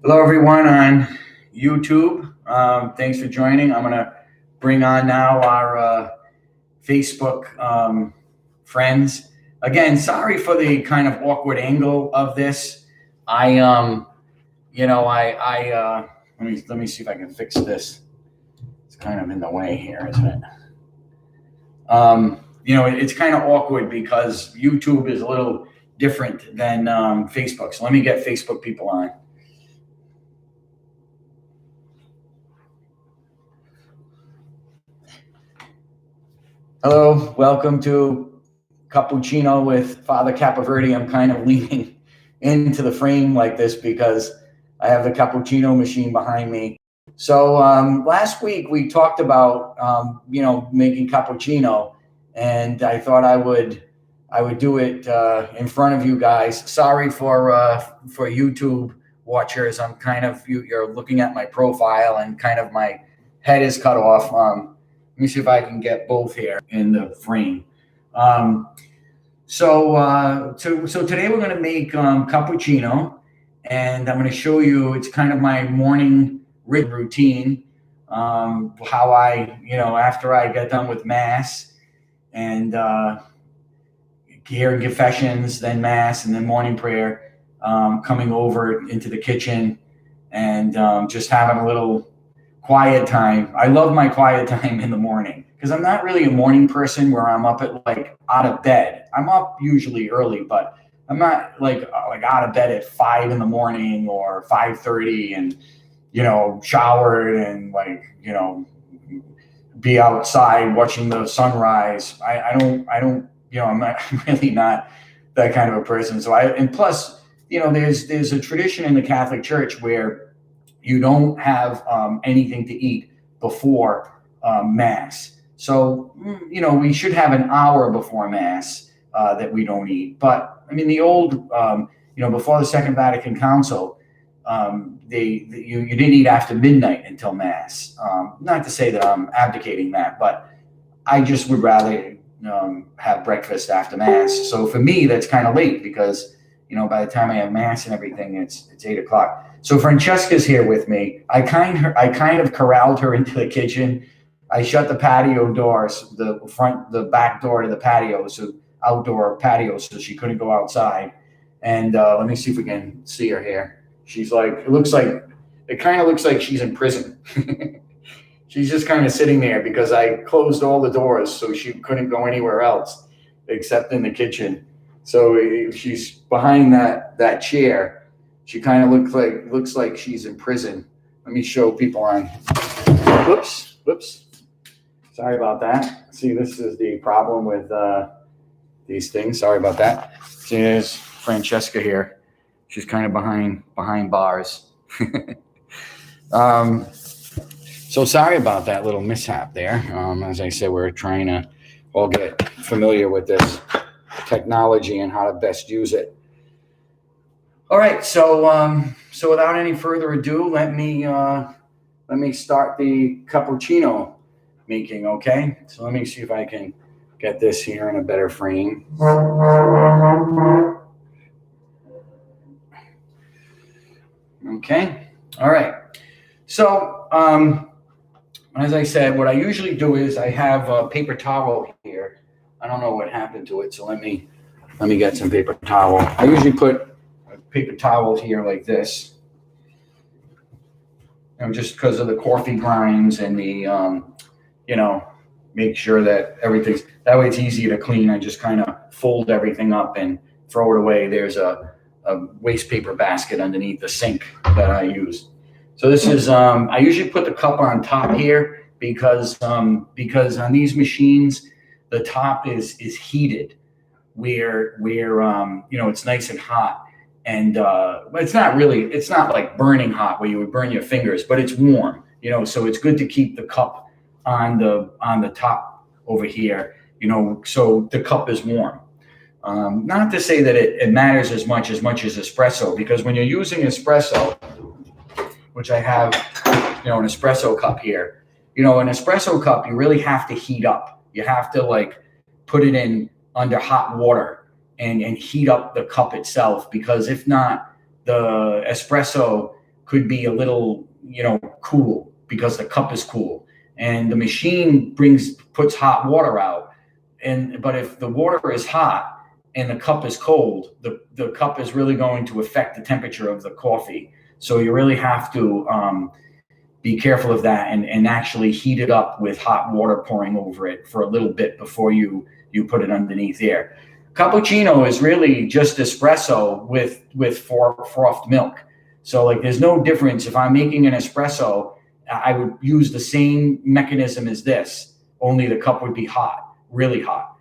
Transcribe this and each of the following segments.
Hello, everyone on YouTube. Thanks for joining. I'm going to bring on now our Facebook friends. Again, sorry for the kind of awkward angle of this. I, let me see if I can fix this. It's kind of in the way here, isn't it? It's kind of awkward because YouTube is a little different than Facebook. So let me get Facebook people on. Hello, welcome to Cappuccino with Father Capoverdi. I'm kind of leaning into the frame like this because I have the cappuccino machine behind me. So last week we talked about making cappuccino, and I thought I would do it in front of you guys. Sorry for YouTube watchers. I'm kind of you're looking at my profile and kind of my head is cut off. Let me see if I can get both here in the frame. So today we're going to make cappuccino, and I'm going to show you. It's kind of my morning routine. How I, after I get done with mass and hearing confessions, then mass, and then morning prayer, coming over into the kitchen and just having a little quiet time. I love my quiet time in the morning because I'm not really a morning person where I'm up at out of bed. I'm up usually early, but I'm not like out of bed at 5 in the morning or 5:30 and showered and be outside watching the sunrise. I don't I'm not really not that kind of a person. So and plus there's a tradition in the Catholic Church where you don't have anything to eat before mass. So, we should have an hour before mass that we don't eat. But I mean, the old, before the Second Vatican Council, you didn't eat after midnight until mass. Not to say that I'm abdicating that, but I just would rather have breakfast after mass. So for me, that's kind of late because by the time I have mass and everything, it's 8 o'clock. So Francesca's here with me. I kind of corralled her into the kitchen. I shut the patio doors, the back door to the patio, so outdoor patio, so she couldn't go outside. And let me see if we can see her here. She's it kind of looks like she's in prison. She's just kind of sitting there because I closed all the doors, so she couldn't go anywhere else except in the kitchen. So she's behind that chair. She kind of looks like she's in prison. Let me show people on. Whoops. Sorry about that. See, this is the problem with these things. Sorry about that. See, there's Francesca here. She's kind of behind bars. So sorry about that little mishap there. As I said, we're trying to all get familiar with this technology and how to best use it. All right, so without any further ado, let me start the cappuccino making. Okay, so let me see if I can get this here in a better frame. Okay, all right. So as I said, what I usually do is I have a paper towel here. I don't know what happened to it, so let me get some paper towel. I usually put paper towels here like this, just because of the coffee grinds and the, make sure that everything's, that way it's easy to clean. I just kind of fold everything up and throw it away. There's a waste paper basket underneath the sink that I use. So this is, I usually put the cup on top here because on these machines, the top is heated where it's nice and hot. And it's not like burning hot where you would burn your fingers, but it's warm, so it's good to keep the cup on the top over here, so the cup is warm. Not to say that it matters as much as espresso, because when you're using espresso, which I have, an espresso cup here, an espresso cup, you really have to heat up. You have to put it in under hot water and heat up the cup itself, because if not, the espresso could be a little, cool because the cup is cool, and the machine puts hot water out. But if the water is hot and the cup is cold, the cup is really going to affect the temperature of the coffee. So you really have to be careful of that, and actually heat it up with hot water pouring over it for a little bit before you put it underneath there. Cappuccino is really just espresso with frothed milk. So like there's no difference. If I'm making an espresso, I would use the same mechanism as this, only the cup would be hot, really hot.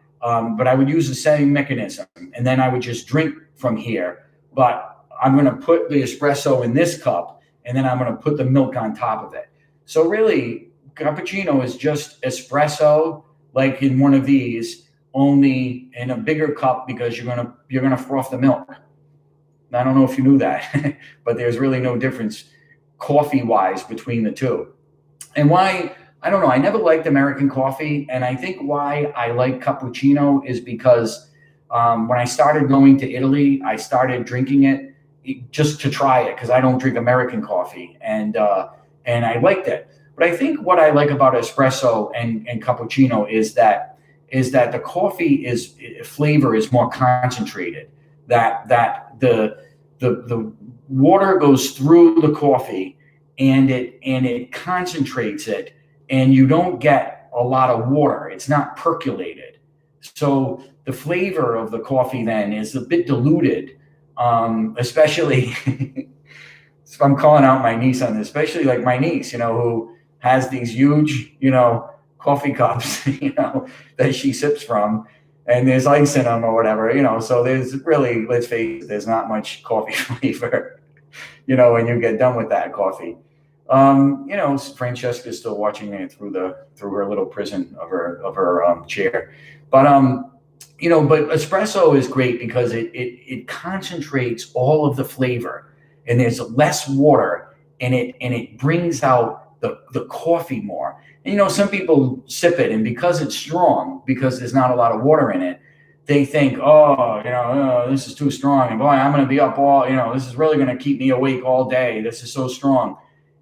But I would use the same mechanism, and then I would just drink from here. But I'm going to put the espresso in this cup, and then I'm going to put the milk on top of it. So really, cappuccino is just espresso, like in one of these, only in a bigger cup, because you're gonna froth the milk. I don't know if you knew that, but there's really no difference coffee-wise between the two. And why, I don't know, I never liked American coffee, and I think why I like cappuccino is because when I started going to Italy, I started drinking it just to try it, because I don't drink American coffee, and I liked it. But I think what I like about espresso and cappuccino is that the coffee flavor is more concentrated. That the water goes through the coffee, and it concentrates it, and you don't get a lot of water. It's not percolated. So the flavor of the coffee then is a bit diluted. Especially so I'm calling out my niece on this, especially like my niece, who has these huge, coffee cups, that she sips from, and there's ice in them or whatever, so there's really, let's face it, there's not much coffee flavor, when you get done with that coffee. Francesca's still watching it through her little prison of her chair. But but espresso is great because it concentrates all of the flavor, and there's less water, and it brings out the coffee more. And some people sip it, and because it's strong, because there's not a lot of water in it, they think, this is too strong, and boy, I'm going to be up all, this is really going to keep me awake all day. This is so strong.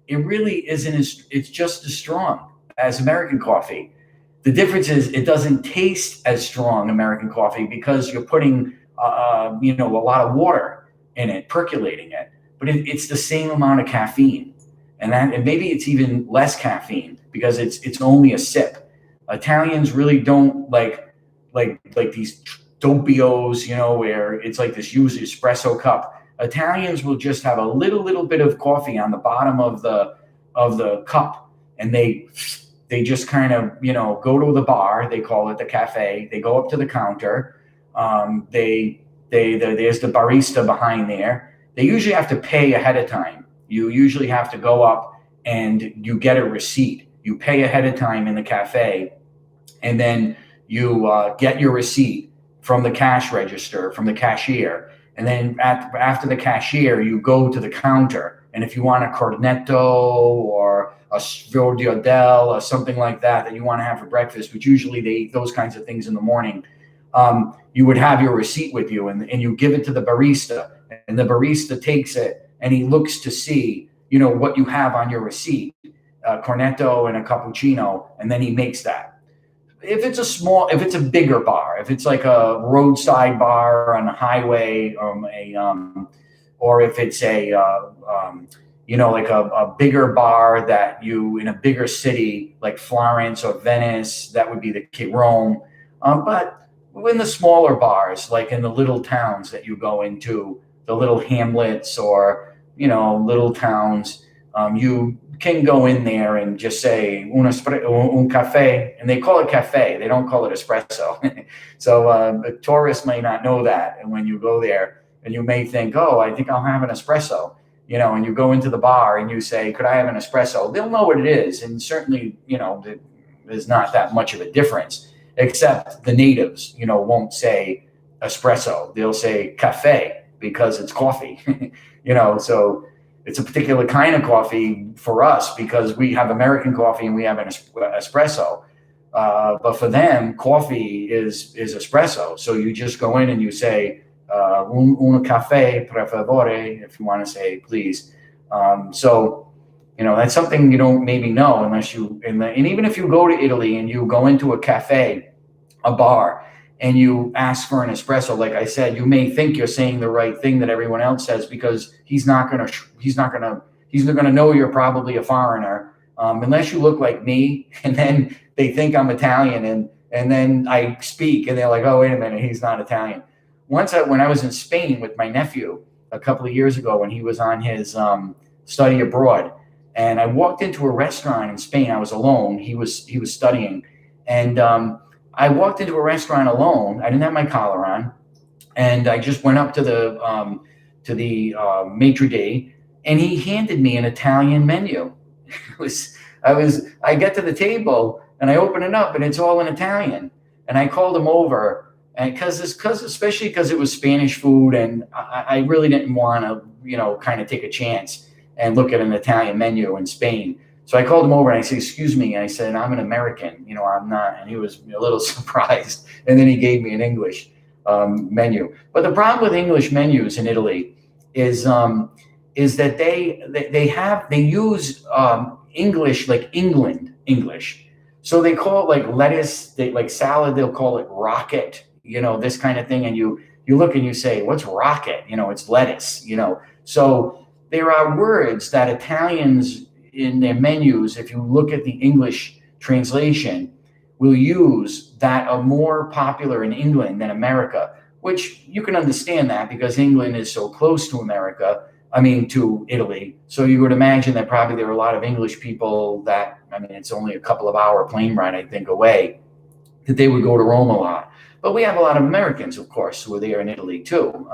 It really isn't. It's just as strong as American coffee. The difference is it doesn't taste as strong, American coffee, because you're putting, a lot of water in it, percolating it. But it's the same amount of caffeine, and maybe it's even less caffeine because it's only a sip. Italians really don't like these doppios, where it's like this huge espresso cup. Italians will just have a little bit of coffee on the bottom of the cup, and they just kind of, go to the bar. They call it the cafe. They go up to the counter. There's the barista behind there. They usually have to pay ahead of time. You usually have to go up and you get a receipt. You pay ahead of time in the cafe, and then you get your receipt from the cash register, from the cashier. And then after the cashier, you go to the counter. And if you want a cornetto or a sfogliatelle or something like that you want to have for breakfast, which usually they eat those kinds of things in the morning, you would have your receipt with you, and you give it to the barista, and the barista takes it and he looks to see, what you have on your receipt, a cornetto and a cappuccino, and then he makes that. If it's a bigger bar, if it's like a roadside bar on a highway, or if it's like a bigger bar that in a bigger city like Florence or Venice, that would be Rome. But in the smaller bars, like in the little towns that you go into, the little hamlets or, little towns, you can go in there and just say un cafe, and they call it cafe. They don't call it espresso. So tourists may not know that. And when you go there and you may think, oh, I think I'll have an espresso, and you go into the bar and you say, could I have an espresso? They'll know what it is. And certainly, there's not that much of a difference, except the natives, won't say espresso. They'll say cafe because it's coffee, so it's a particular kind of coffee for us because we have American coffee and we have an espresso. But for them, coffee is espresso. So you just go in and you say, un caffè, per favore, if you want to say please. So, that's something you don't maybe know unless and even if you go to Italy and you go into a cafe, a bar, and you ask for an espresso, like I said, you may think you're saying the right thing that everyone else says, because he's not gonna know you're probably a foreigner, unless you look like me, and then they think I'm Italian, and then I speak, and they're like, oh, wait a minute, he's not Italian. When I was in Spain with my nephew a couple of years ago, when he was on his study abroad, and I walked into a restaurant in Spain. I was alone. He was studying, and I walked into a restaurant alone. I didn't have my collar on, and I just went up to the maitre d', and he handed me an Italian menu. I get to the table and I open it up, and it's all in Italian. And I called him over, and especially because it was Spanish food, and I really didn't want to kind of take a chance and look at an Italian menu in Spain. So I called him over and I said, excuse me. I said, I'm an American, I'm not. And he was a little surprised. And then he gave me an English menu. But the problem with English menus in Italy is that they use English, like England English. So they call it like lettuce, like salad, they'll call it rocket, this kind of thing. And you look and you say, what's rocket? It's lettuce, So there are words that Italians in their menus, if you look at the English translation, will use that are more popular in England than America, which you can understand that because England is so close to America. To Italy. So you would imagine that probably there are a lot of English people that, it's only a couple of hour plane ride, I think, away, that they would go to Rome a lot. But we have a lot of Americans, of course, who are there in Italy too.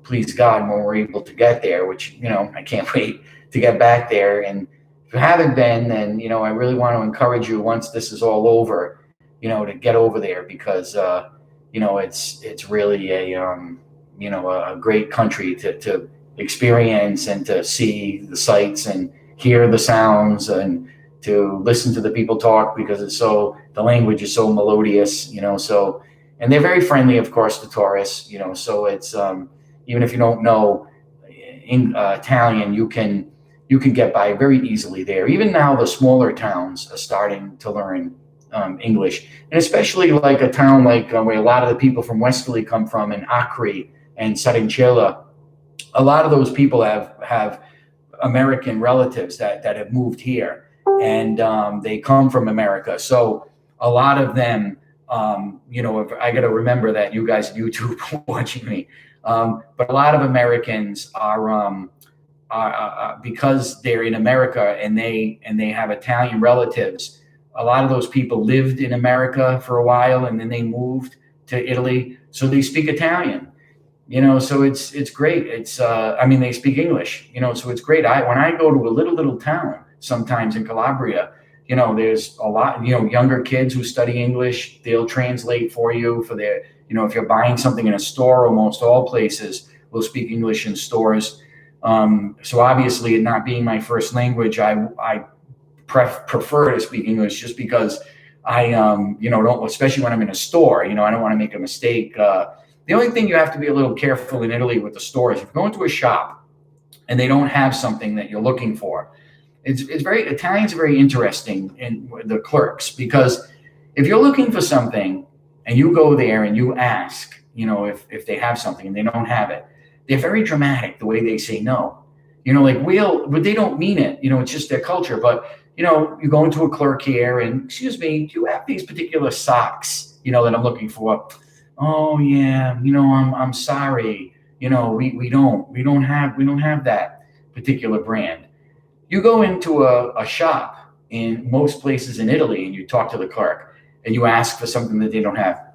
Please God, when we're able to get there, which, I can't wait to get back there. And if you haven't been, then, I really want to encourage you, once this is all over, to get over there, because, it's really a great country to experience, and to see the sights and hear the sounds, and to listen to the people talk, because the language is so melodious, so, and they're very friendly, of course, to tourists, so it's, even if you don't know Italian, you can get by very easily there. Even now, the smaller towns are starting to learn English, and especially like a town like where a lot of the people from Westerly come from, in Acre and Sarincella. A lot of those people have American relatives that have moved here, and they come from America. So a lot of them, if I got to remember that you guys on YouTube are watching me, but a lot of Americans are because they're in America and they have Italian relatives. A lot of those people lived in America for a while, and then they moved to Italy, so they speak Italian. So it's great. It's they speak English, so it's great. When I go to a little town sometimes in Calabria, there's a lot, younger kids who study English. They'll translate for you for their, if you're buying something in a store, almost all places will speak English in stores. So obviously, it not being my first language, I prefer to speak English, just because I don't, especially when I'm in a store, I don't want to make a mistake. The only thing you have to be a little careful in Italy with the stores, if you go into a shop and they don't have something that you're looking for, Italians are very interesting in the clerks, because if you're looking for something and you go there and you ask, if they have something and they don't have it, they're very dramatic the way they say no. But they don't mean it, it's just their culture. But, you go into a clerk here and, excuse me, do you have these particular socks, that I'm looking for? Oh yeah, I'm sorry. We don't have that particular brand. You go into a shop in most places in Italy and you talk to the clerk and you ask for something that they don't have.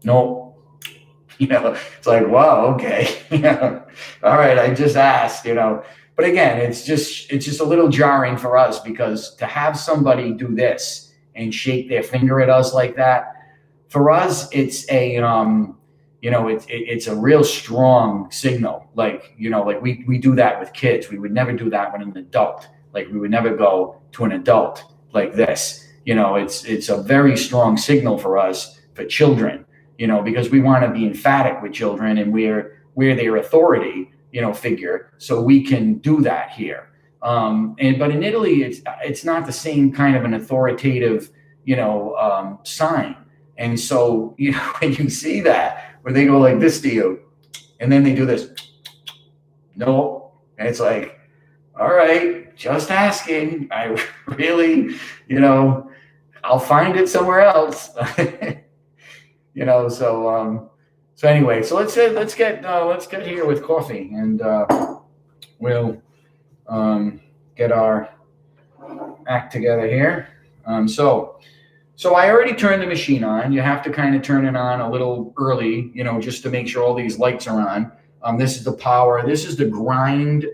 No, it's like, wow, okay. All right, I just asked, but again, it's just a little jarring for us, because to have somebody do this and shake their finger at us like that, for us, it's a, it's a real strong signal. Like we do that with kids. We would never do that when an adult. Like, we would never go to an adult like this. It's a very strong signal for us for children, because we want to be emphatic with children, and we're their authority. figure. So we can do that here. But in Italy, it's not the same kind of an authoritative, sign. And so, when you see that, where they go like this to you, and then they do this, no, and it's like, all right, just asking. I really, I'll find it somewhere else. So anyway, so let's get here with coffee, and we'll get our act together here. So I already turned the machine on. You have to kind of turn it on a little early, just to make sure all these lights are on. This is the power. This is the grind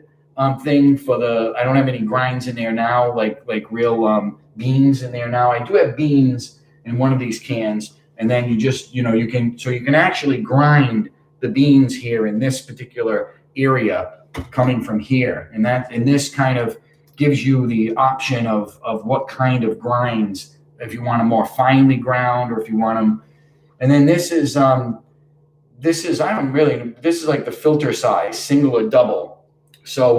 thing for the. I don't have any grinds in there now, like real beans in there now. I do have beans in one of these cans, and then you just you can actually grind the beans here in this particular area coming from here, and this kind of gives you the option of what kind of grinds, if you want them more finely ground or if you want them. And then this is like the filter size, single or double. So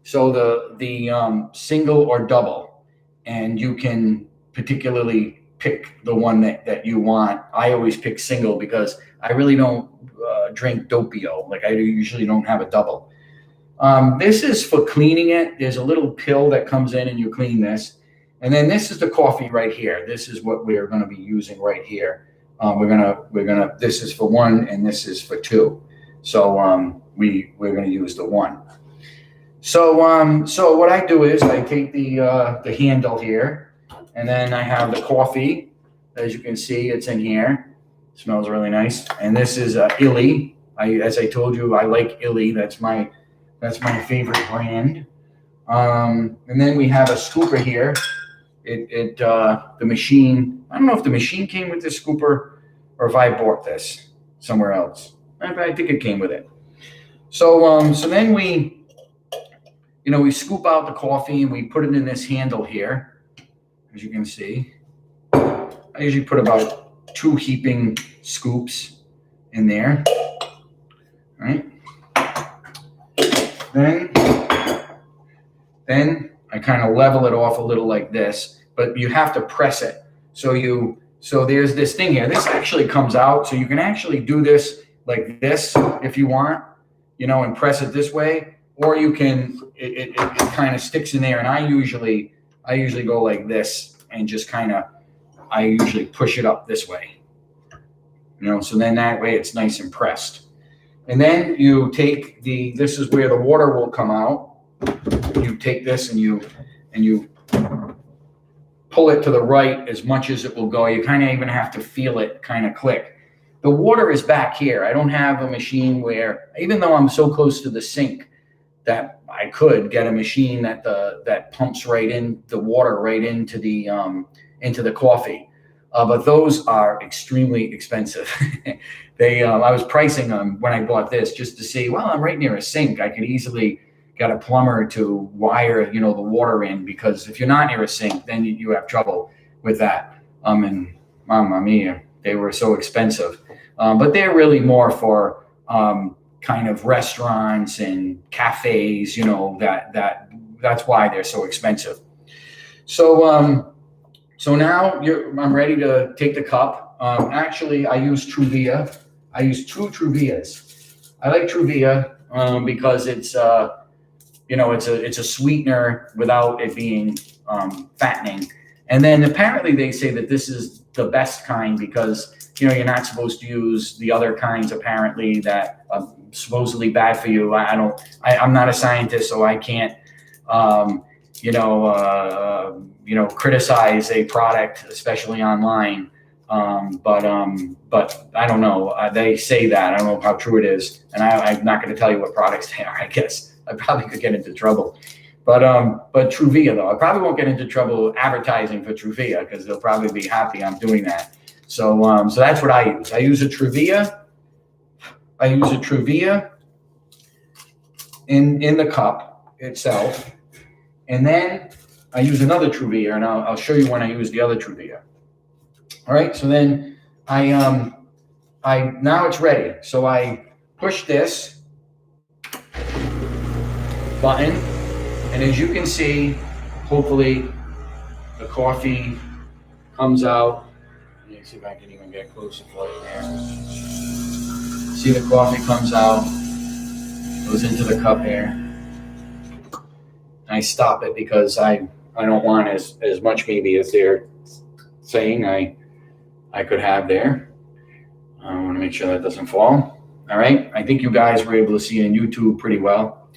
the single or double, and you can particularly pick the one that you want. I always pick single because I really don't drink doppio. Like I usually don't have a double. This is for cleaning it. There's a little pill that comes in and you clean this. And then this is the coffee right here. This is what we're going to be using right here. This is for one and this is for two. So we're going to use the one. So what I do is I take the handle here, and then I have the coffee. As you can see, it's in here. It smells really nice. And this is Illy. As I told you, I like Illy. That's my favorite brand. And then we have a scooper here. The machine. I don't know if the machine came with this scooper or if I bought this somewhere else. I think it came with it. So then we scoop out the coffee and we put it in this handle here. As you can see, I usually put about 2 heaping scoops in there. All right. Then I kind of level it off a little like this, but you have to press it. So there's this thing here. This actually comes out, so you can actually do this like this if you want, and press it this way, or you can. It kind of sticks in there, and I usually go like this and just I usually push it up this way, So then that way it's nice and pressed. And then you take this is where the water will come out. You take this and you pull it to the right as much as it will go. You kind of even have to feel it kind of click. The water is back here. I don't have a machine where, even though I'm so close to the sink, that I could get a machine that pumps right in the water right into the coffee. But those are extremely expensive. I was pricing them when I bought this just to see, well, I'm right near a sink. I could easily get a plumber to wire, the water in, because if you're not near a sink, then you have trouble with that. And mamma mia, they were so expensive. But they're really more for kind of restaurants and cafes, that's why they're so expensive. So now I'm ready to take the cup. Actually, I use Truvia. I use 2 Truvias. I like Truvia because it's it's a sweetener without it being fattening. And then apparently they say that this is the best kind because you're not supposed to use the other kinds apparently that are supposedly bad for you. I'm not a scientist, so I can't criticize a product, especially online. But I don't know. They say that. I don't know how true it is, and I'm not going to tell you what products they are. I guess I probably could get into trouble. But Truvia though, I probably won't get into trouble advertising for Truvia because they'll probably be happy I'm doing that. So that's what I use. I use a Truvia. In the cup itself, and then I use another Truvia, and I'll show you when I use the other Truvia. All right, so then I now it's ready. So I push this button, and as you can see, hopefully the coffee comes out. Let me see if I can even get closer for you there. See, the coffee comes out, goes into the cup here. I stop it because I don't want as much maybe as they're saying I could have there. I want to make sure that doesn't fall. All right. I think you guys were able to see it on YouTube pretty well.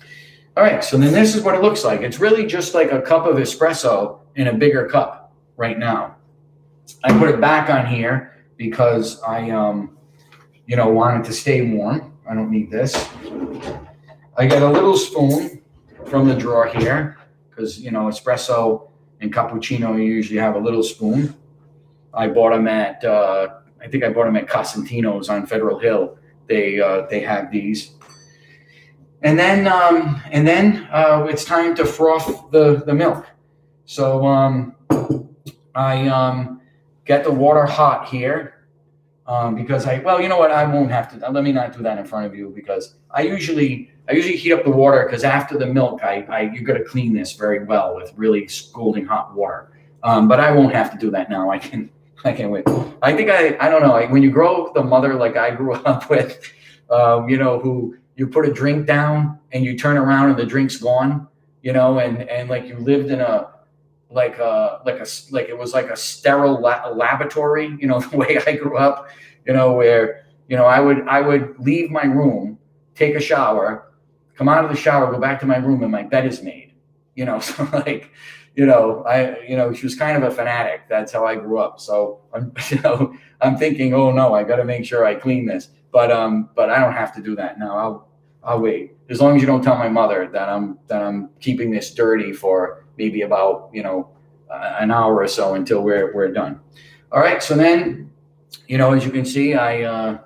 All right. So then this is what it looks like. It's really just like a cup of espresso in a bigger cup right now. I put it back on here because I, want it to stay warm. I don't need this. I got a little spoon from the drawer here because, espresso and cappuccino, you usually have a little spoon. I bought them at, I think I bought them at Cosentino's on Federal Hill. They have these. And then it's time to froth the milk. So I get the water hot here because I won't have to. Let me not do that in front of you because I usually heat up the water because after the milk, you got to clean this very well with really scalding hot water. But I won't have to do that now. I can't wait. I think I don't know. When you grow up with a mother like I grew up with, who you put a drink down and you turn around and the drink's gone, and like you lived in like it was like a sterile laboratory, the way I grew up, where, I would leave my room, take a shower, come out of the shower, go back to my room, and my bed is made, so like, she was kind of a fanatic. That's how I grew up. So I'm thinking, oh no, I got to make sure I clean this, but I don't have to do that now. I'll wait as long as you don't tell my mother that I'm keeping this dirty for maybe about, an hour or so until we're done. All right. So then, as you can see, I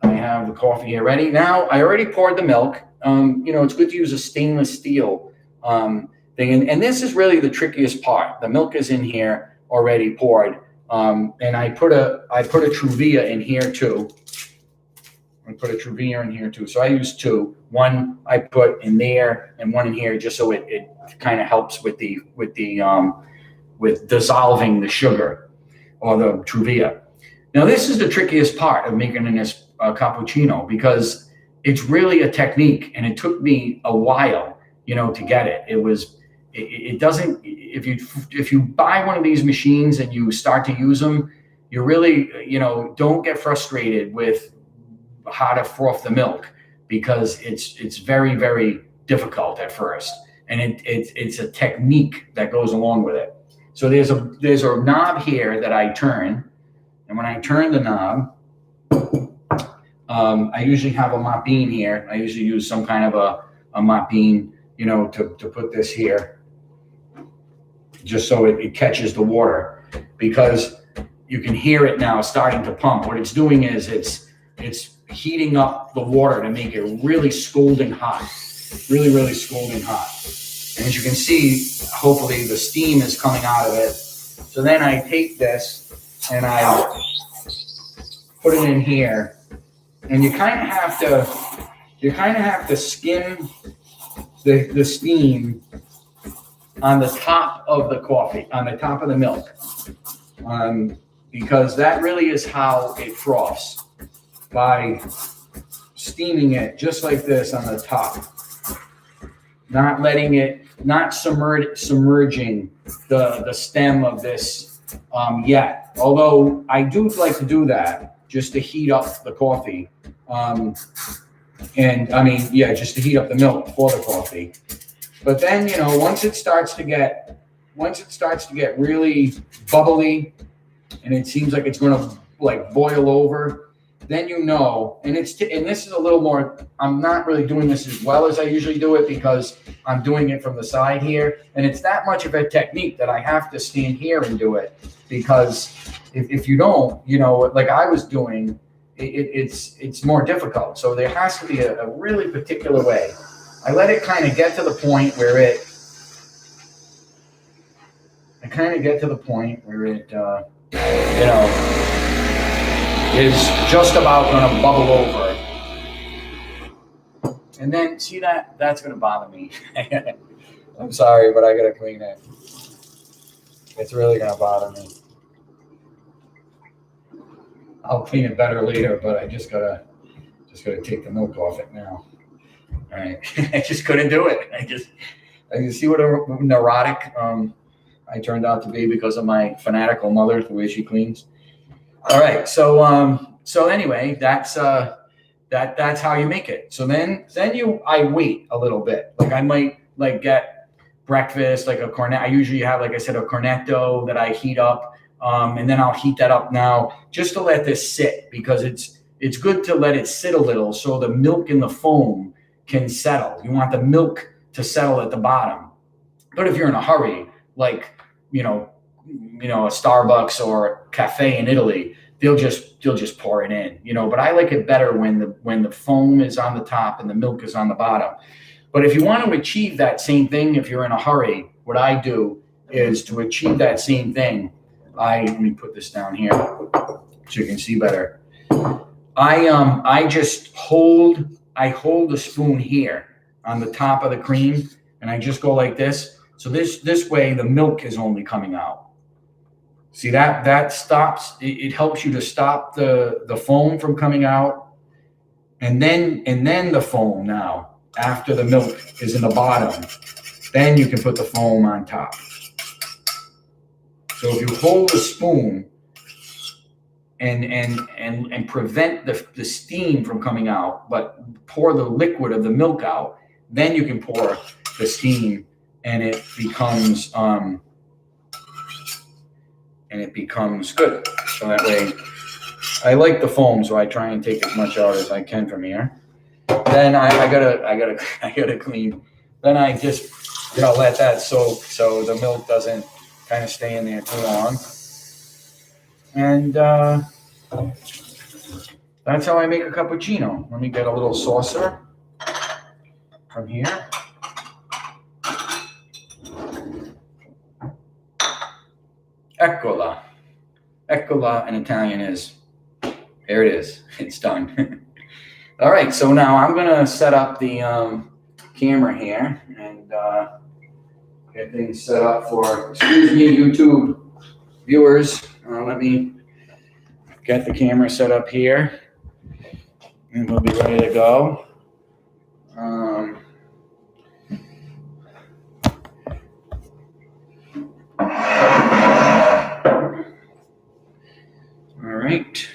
have the coffee here ready. Now I already poured the milk. It's good to use a stainless steel thing. And this is really the trickiest part. The milk is in here already poured. And I put a Truvia in here too. So I use two. One I put in there and one in here just so it kind of helps with dissolving the sugar or the Truvia. Now this is the trickiest part of making this cappuccino because it's really a technique and it took me a while, to get it. It doesn't, if you buy one of these machines and you start to use them, you really, don't get frustrated with how to froth the milk because it's very, very difficult at first. And it's a technique that goes along with it. So there's a knob here that I turn. And when I turn the knob, I usually have a mop bean here. I usually use some kind of a mop bean, to put this here, just so it catches the water, because you can hear it now starting to pump. What it's doing is it's heating up the water to make it really scalding hot, really, really scalding hot. And as you can see, hopefully the steam is coming out of it. So then I take this and I put it in here, and you kind of have to skim the steam on the top of the coffee, on the top of the milk, because that really is how it froths, by steaming it just like this on the top, not letting it, not submerging the stem of this yet. Although I do like to do that just to heat up the coffee. Just to heat up the milk for the coffee. But then, once it starts to get really bubbly and it seems like it's going to like boil over, then and this is a little more, I'm not really doing this as well as I usually do it because I'm doing it from the side here. And it's that much of a technique that I have to stand here and do it, because if you don't, like I was doing, it's more difficult. So there has to be a really particular way. I let it kind of get to the point where it is just about going to bubble over. And then see that? That's going to bother me. I'm sorry, but I got to clean it. It's really going to bother me. I'll clean it better later, but I just gotta take the milk off it now. All right. I just couldn't do it. I see what a neurotic I turned out to be because of my fanatical mother, the way she cleans. All right. So anyway, that's how you make it. So then I wait a little bit. Like I might like get breakfast, like a cornet. I usually have, like I said, a cornetto that I heat up. And then I'll heat that up now just to let this sit, because it's good to let it sit a little so the milk and the foam can settle. You want the milk to settle at the bottom. But if you're in a hurry, like, a Starbucks or a cafe in Italy, they'll just pour it in, but I like it better when the foam is on the top and the milk is on the bottom. But if you want to achieve that same thing, if you're in a hurry, what I do is to achieve that same thing. Let me put this down here so you can see better. I just hold the spoon here on the top of the cream, and I just go like this. So this way the milk is only coming out. See that stops. It helps you to stop the foam from coming out, and then the foam now after the milk is in the bottom, then you can put the foam on top. So if you hold the spoon and prevent the steam from coming out, but pour the liquid of the milk out, then you can pour the steam, and it becomes good. So that way, I like the foam, so I try and take as much out as I can from here. Then I gotta clean. Then I just let that soak so the milk doesn't kind of stay in there too long. And that's how I make a cappuccino. Let me get a little saucer from here. Eccola. Eccola in Italian is, there it is. It's done. All right, so now I'm going to set up the camera here and get things set up for, excuse me, YouTube viewers. Let me get the camera set up here, and we'll be ready to go. All right.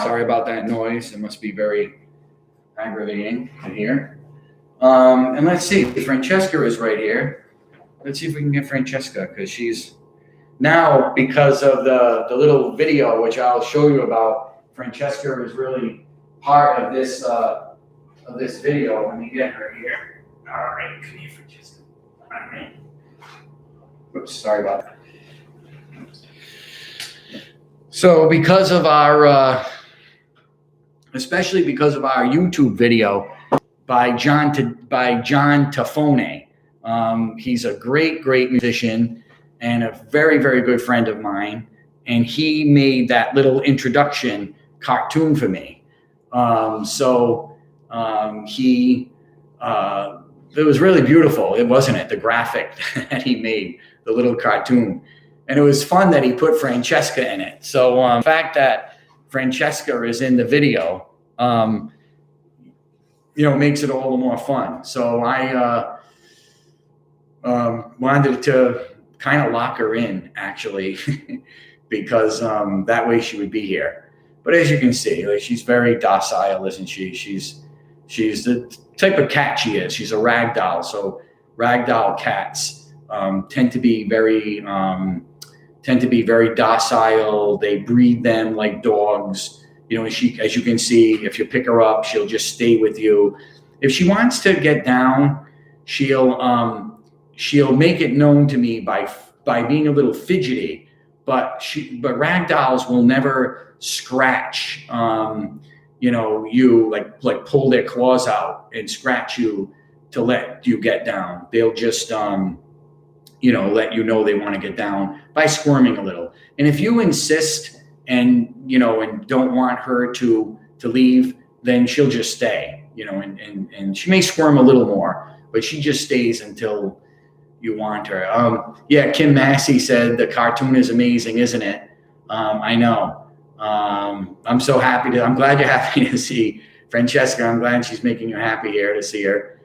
Sorry about that noise. It must be very aggravating to hear. And let's see, Francesca is right here. Let's see if we can get Francesca, because she's now, because of the little video which I'll show you about, Francesca is really part of this video. Let me get her here. All right, come here, Francesca. All right. Oops, sorry about that. So because of our, especially because of our YouTube video by John Tafone, he's a great musician and a very, very good friend of mine. And he made that little introduction cartoon for me. It was really beautiful, wasn't it? The graphic that he made, the little cartoon. And it was fun that he put Francesca in it. So the fact that Francesca is in the video, makes it all the more fun. So I wanted to kind of lock her in, actually, because that way she would be here. But as you can see, like, she's very docile, isn't she? She's the type of cat she is. She's a ragdoll. So ragdoll cats tend to be very docile. They breed them like dogs. As you can see, if you pick her up, she'll just stay with you. If she wants to get down, she'll make it known to me by being a little fidgety. But ragdolls will never scratch. You like pull their claws out and scratch you to let you get down. They'll just let you know they want to get down by squirming a little. And if you insist and don't want her to leave, then she'll just stay. and she may squirm a little more, but she just stays until you want her. Yeah, Kim Massey said the cartoon is amazing, isn't it? I know. I'm so happy I'm glad you're happy to see Francesca. I'm glad she's making you happy here to see her.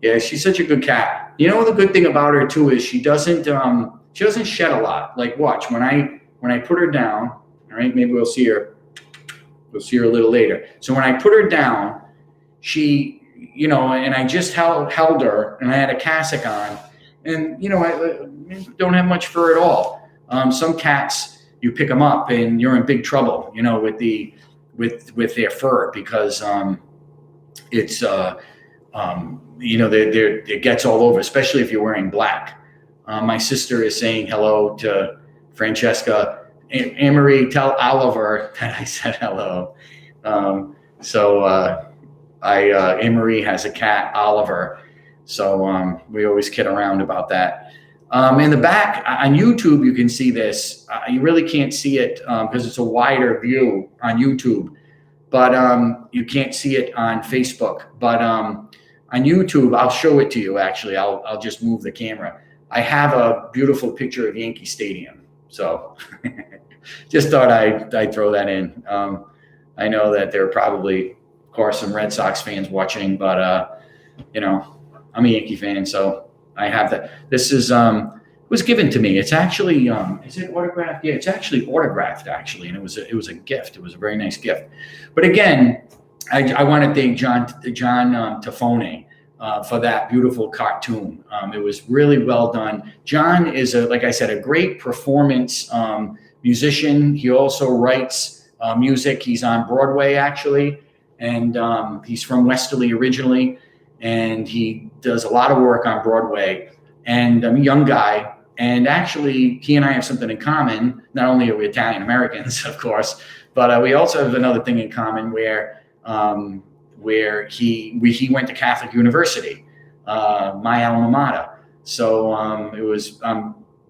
Yeah, she's such a good cat. The good thing about her too is she doesn't shed a lot. Like, watch, when I put her down, all right, maybe we'll see her a little later. So when I put her down, she, and I just held her, and I had a cassock on, and I don't have much fur at all. Some cats, you pick them up and you're in big trouble, with their fur, because it's it gets all over, especially if you're wearing black. My sister is saying hello to Francesca. Anne-Marie, tell Oliver that I said hello. Anne-Marie has a cat, Oliver. So we always kid around about that. In the back on YouTube, you can see this. You really can't see it because it's a wider view on YouTube, but you can't see it on Facebook. But on YouTube, I'll show it to you. Actually, I'll just move the camera. I have a beautiful picture of Yankee Stadium. So just thought I'd throw that in. I know that there are probably, of course, some Red Sox fans watching, but I'm a Yankee fan, so I have that. This is was given to me. It's actually is it autographed? Yeah, it's actually autographed and it was a gift. It was a very nice gift. But again, I want to thank John Tafone for that beautiful cartoon. It was really well done. John is like I said, a great performance musician. He also writes music. He's on Broadway actually, and he's from Westerly originally, and he does a lot of work on Broadway. And I'm a young guy, and actually he and I have something in common. Not only are we Italian Americans, of course, but we also have another thing in common where he went to Catholic University, my alma mater. So it was,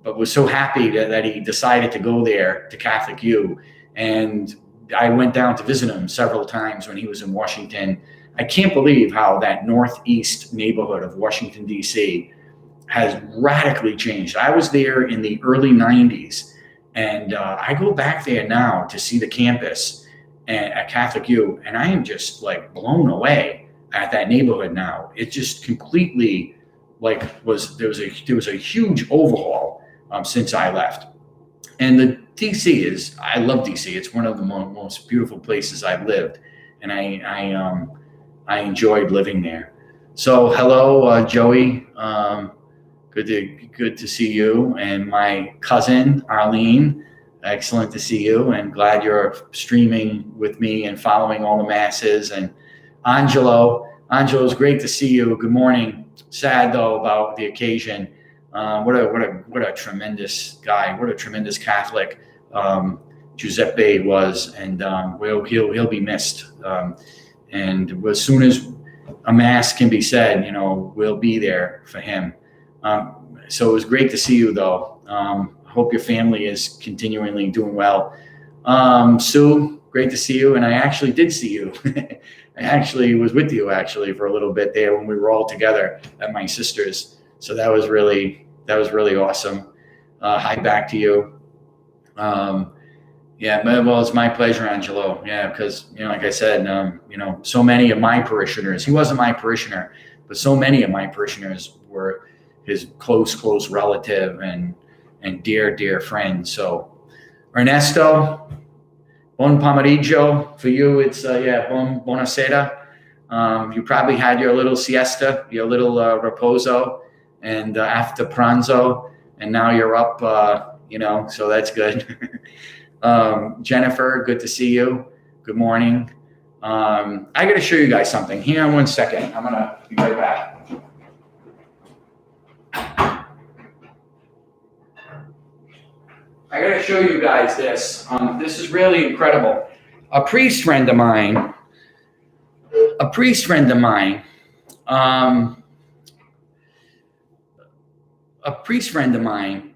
but was so happy that he decided to go there to Catholic U. And I went down to visit him several times when he was in Washington. I can't believe how that northeast neighborhood of Washington, D.C. has radically changed. I was there in the early 90s, and I go back there now to see the campus at Catholic U, and I am just like blown away at that neighborhood now. It just completely there was a huge overhaul since I left. And the DC I love DC. It's one of the most beautiful places I've lived, and I enjoyed living there. So hello, Joey. Good to see you, and my cousin Arlene. Excellent to see you, and glad you're streaming with me and following all the masses. And Angelo's great to see you. Good morning. Sad though about the occasion. What a tremendous guy. What a tremendous Catholic Giuseppe was, and he'll be missed. And as soon as a mass can be said, we'll be there for him. So it was great to see you, though. Hope your family is continually doing well. Sue, great to see you. And I actually did see you. I actually was with you for a little bit there when we were all together at my sister's. So that was really awesome. Hi back to you. Yeah, well, it's my pleasure, Angelo. Yeah, because, like I said, so many of my parishioners, he wasn't my parishioner, but so many of my parishioners were his close relative and dear friend. So Ernesto, buon pomeriggio. For you, it's, buonasera. You probably had your little siesta, your little reposo, and after pranzo, and now you're up, so that's good. Jennifer, good to see you. Good morning. I got to show you guys something. Hang on one second. I'm going to be right back. I got to show you guys this. This is really incredible. A priest friend of mine,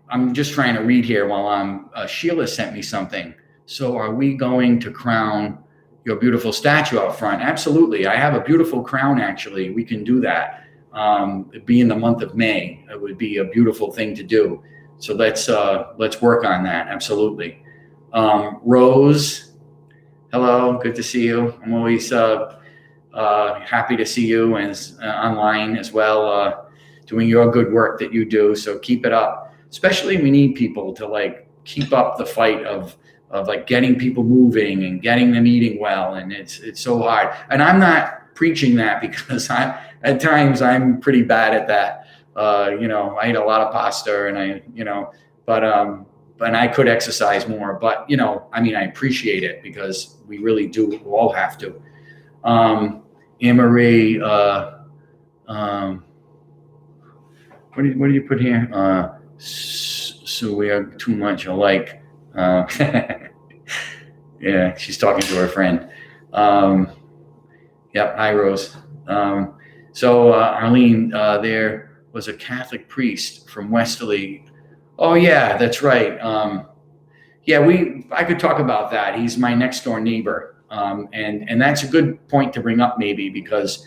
I'm just trying to read here while Sheila sent me something. So are we going to crown your beautiful statue out front. Absolutely. I have a beautiful crown, actually. We can do that. Being the month of May, it would be a beautiful thing to do. So let's work on that. Absolutely. Rose, hello. Good to see you. I'm always happy to see you and online as well, doing your good work that you do. So keep it up. Especially we need people to like keep up the fight of like getting people moving and getting them eating well. And it's so hard. And I'm not preaching that because at times I'm pretty bad at that. I eat a lot of pasta and but I could exercise more, but I appreciate it because we really do. We all have to. Anne-Marie, what do you put here? So we are too much alike. Yeah, she's talking to her friend. Yep, hi, Rose. So Arlene, there was a Catholic priest from Westerly. Oh, yeah, that's right. I could talk about that. He's my next door neighbor. And that's a good point to bring up maybe because,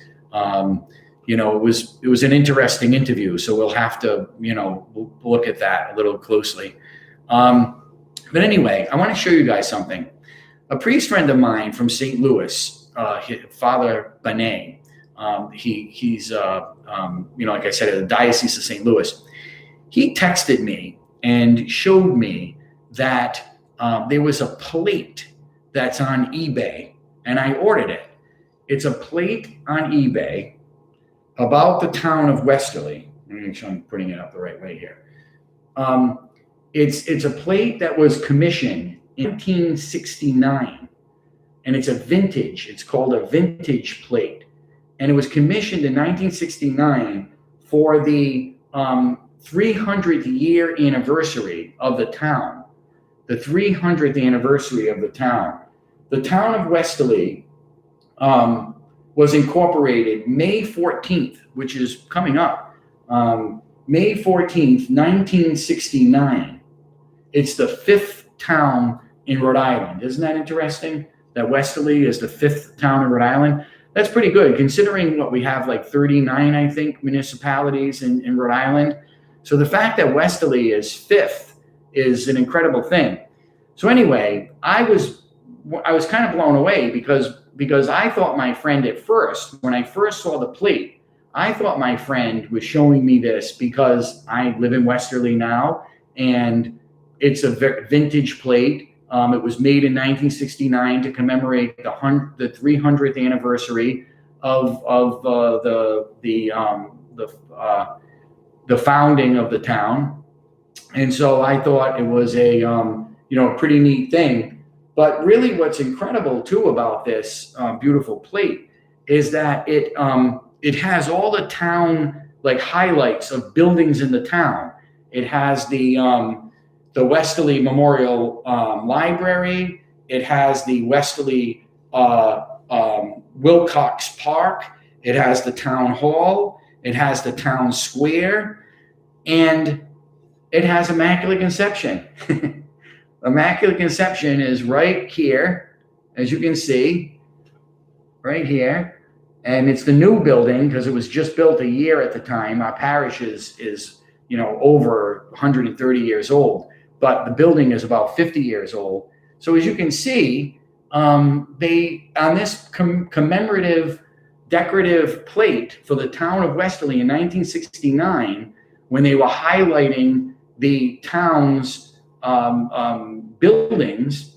it was an interesting interview. So we'll have to, we'll look at that a little closely. But anyway, I want to show you guys something. A priest friend of mine from St. Louis, Father Benet, he's like I said, at the Diocese of St. Louis. He texted me and showed me that there was a plate that's on eBay, and I ordered it. It's a plate on eBay about the town of Westerly. Let me make sure I'm putting it up the right way here. It's a plate that was commissioned in 1969, and it's a vintage. It's called a vintage plate, and it was commissioned in 1969 for the 300th year anniversary of the town. The 300th anniversary of the town. The town of Westerly was incorporated May 14th, which is coming up. May 14th, 1969. It's the 5th town in Rhode Island. Isn't that interesting? That Westerly is the 5th town in Rhode Island. That's pretty good, considering what we have, like 39, I think, municipalities in Rhode Island. So the fact that Westerly is 5th is an incredible thing. So anyway, I was kind of blown away because I thought my friend at first, when I first saw the plate, I thought my friend was showing me this because I live in Westerly now, and it's a vintage plate. It was made in 1969 to commemorate the 300th anniversary of the founding of the town, and so I thought it was a pretty neat thing. But really, what's incredible too about this beautiful plate is that it has all the town like highlights of buildings in the town. It has the Westerly Memorial Library. It has the Westerly Wilcox Park. It has the town hall. It has the town square, and it has Immaculate Conception. Immaculate Conception is right here, as you can see, right here. And it's the new building because it was just built a year at the time. Our parish is over 130 years old, but the building is about 50 years old. So as you can see, they on this commemorative decorative plate for the town of Westerly in 1969, when they were highlighting the town's buildings,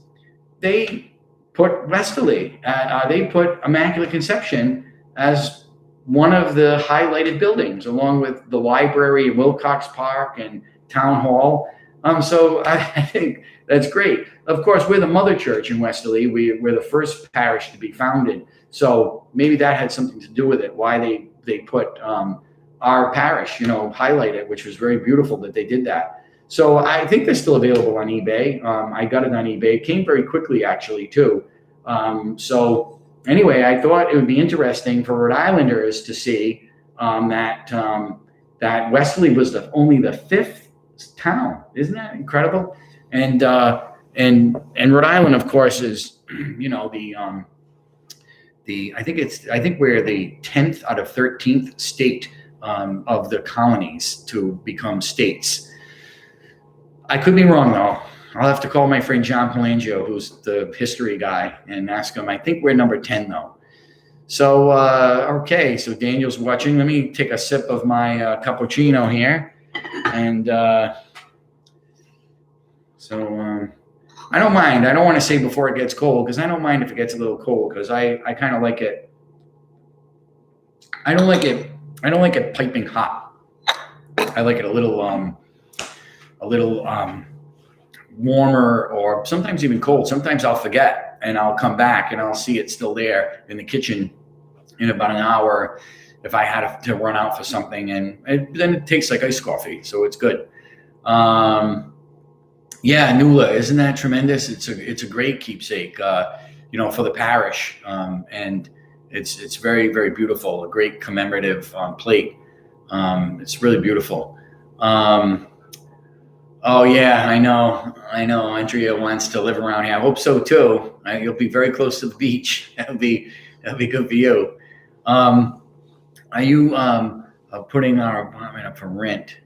they put Westerly. They put Immaculate Conception as one of the highlighted buildings, along with the library, Wilcox Park, and Town Hall. So I think that's great. Of course, we're the mother church in Westerly. We're the first parish to be founded. So maybe that had something to do with it, why they put our parish, highlighted, which was very beautiful that they did that. So I think they're still available on eBay. I got it on eBay. It came very quickly, actually, too. So anyway, I thought it would be interesting for Rhode Islanders to see that Westerly was only the 5th town. Isn't that incredible? And Rhode Island, of course, is I think we're the 10th out of 13th state of the colonies to become states. I could be wrong though. I'll have to call my friend John Palangio, who's the history guy, and ask him. I think we're number 10 though. So, okay, so Daniel's watching. Let me take a sip of my cappuccino here. And I don't mind. I don't want to say before it gets cold, because I don't mind if it gets a little cold, because I kind of like it. I don't like it piping hot. I like it a little warmer, or sometimes even cold. Sometimes I'll forget and I'll come back and I'll see it still there in the kitchen in about an hour if I had to run out for something, and then it tastes like iced coffee, so it's good. Yeah, Nula, isn't that tremendous? It's a great keepsake, for the parish, and it's very, very beautiful. A great commemorative plate. It's really beautiful. Oh yeah, I know. Andrea wants to live around here. I hope so too. You'll be very close to the beach. That'll be good for you. Are you putting our apartment up for rent?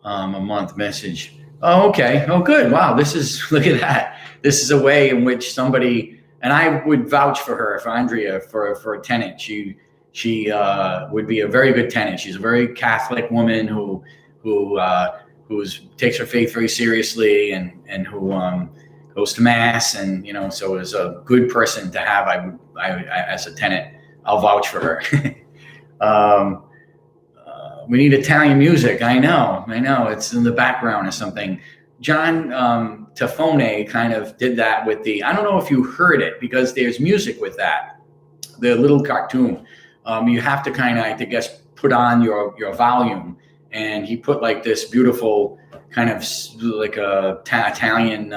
A month message. Oh, okay. Oh, good. Wow. Look at that. This is a way in which somebody, and I would vouch for her, for Andrea, for a tenant. She would be a very good tenant. She's a very Catholic woman who takes her faith very seriously, and who goes to mass, and so is a good person to have. I as a tenant, I'll vouch for her. We need Italian music. I know. It's in the background or something. John Tafone kind of did that with I don't know if you heard it, because there's music with that, the little cartoon. You have to kind of, I guess, put on your volume, and he put like this beautiful kind of like a Italian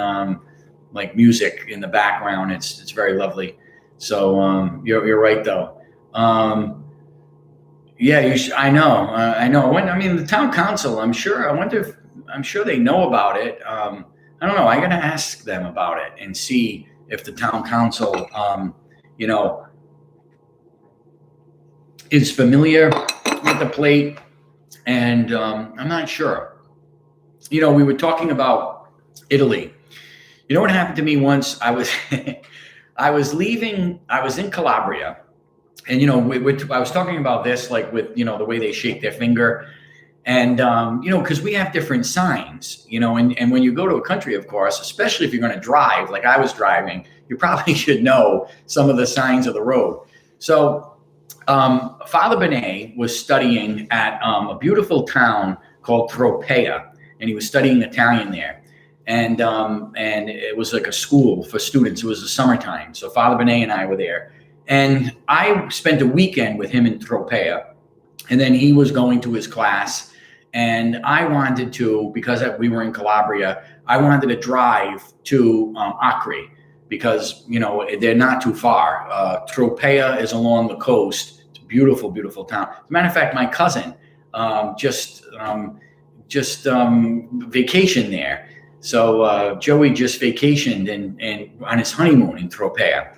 like music in the background. It's very lovely. So you're right though. Yeah, I know. The town council, I'm sure they know about it. I don't know. I got to ask them about it and see if the town council, is familiar with the plate. And I'm not sure. We were talking about Italy. You know what happened to me once? I was leaving. I was in Calabria. And, I was talking about this, like with, the way they shake their finger, and, because we have different signs, and when you go to a country, of course, especially if you're going to drive, like I was driving, you probably should know some of the signs of the road. So Father Benet was studying at a beautiful town called Tropea, and he was studying Italian there. And it was like a school for students. It was the summertime. So Father Benet and I were there. And I spent a weekend with him in Tropea, and then he was going to his class, and I wanted to, because we were in Calabria, I wanted to drive to Acre, because, they're not too far. Tropea is along the coast. It's a beautiful, beautiful town. As a matter of fact, my cousin just vacationed there. So Joey just vacationed and on his honeymoon in Tropea.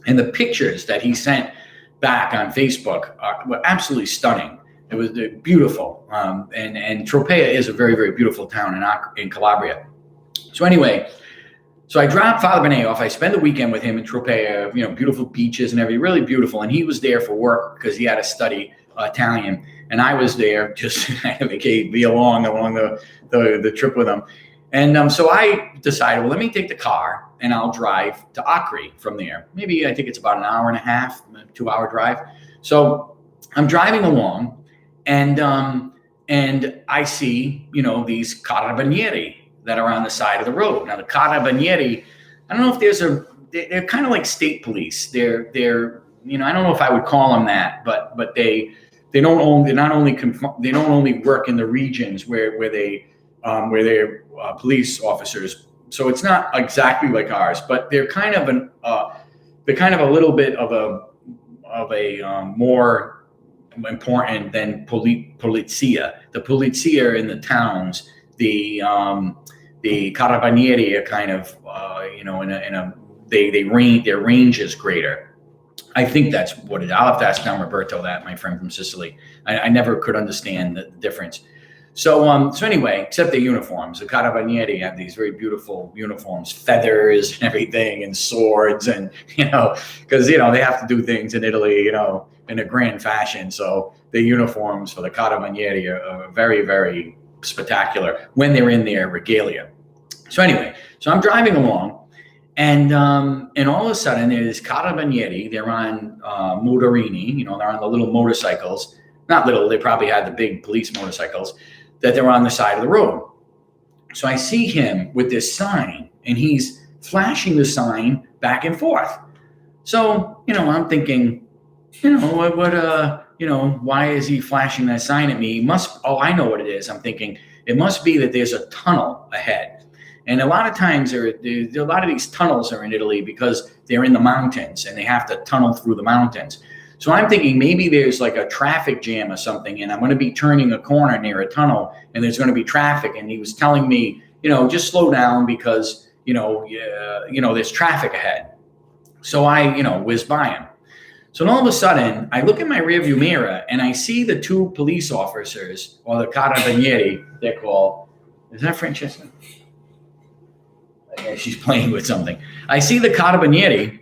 And the pictures that he sent back on Facebook were absolutely stunning. It was beautiful. And Tropea is a very, very beautiful town in Calabria. So anyway, so I dropped Father Benet off. I spent the weekend with him in Tropea, beautiful beaches and everything, really beautiful. And he was there for work because he had to study Italian. And I was there just to be along the trip with him. And so I decided, well, let me take the car and I'll drive to Acre from there. Maybe I think it's about an hour and a half, 2-hour drive. So I'm driving along, and I see, these carabinieri that are on the side of the road. Now the carabinieri, I don't know if they're kind of like state police. They're I don't know if I would call them that, but they don't only work in the regions where they're police officers. So it's not exactly like ours, but they're kind of a little bit of a more important than polizia. The polizia in the towns, the carabinieri are kind of their range is greater. I think that's what it is. I'll have to ask Don Roberto that, my friend from Sicily. I never could understand the difference. So anyway, except the uniforms, the Carabinieri have these very beautiful uniforms, feathers and everything, and swords, and because they have to do things in Italy, in a grand fashion. So the uniforms for the Carabinieri are very, very spectacular when they're in their regalia. So anyway, so I'm driving along. And all of a sudden, there's Carabinieri. They're on motorini. They're on the little motorcycles. Not little. They probably had the big police motorcycles that they're on the side of the road. So I see him with this sign, and he's flashing the sign back and forth. So I'm thinking, why is he flashing that sign at me? I know what it is. I'm thinking it must be that there's a tunnel ahead. And a lot of times, a lot of these tunnels are in Italy because they're in the mountains and they have to tunnel through the mountains. So I'm thinking maybe there's like a traffic jam or something, and I'm going to be turning a corner near a tunnel, and there's going to be traffic. And he was telling me, just slow down because there's traffic ahead. So I whiz by him. So all of a sudden, I look in my rearview mirror and I see the two police officers, or the Carabinieri, they're called. Is that Francesca? She's playing with something. I see the Carabinieri,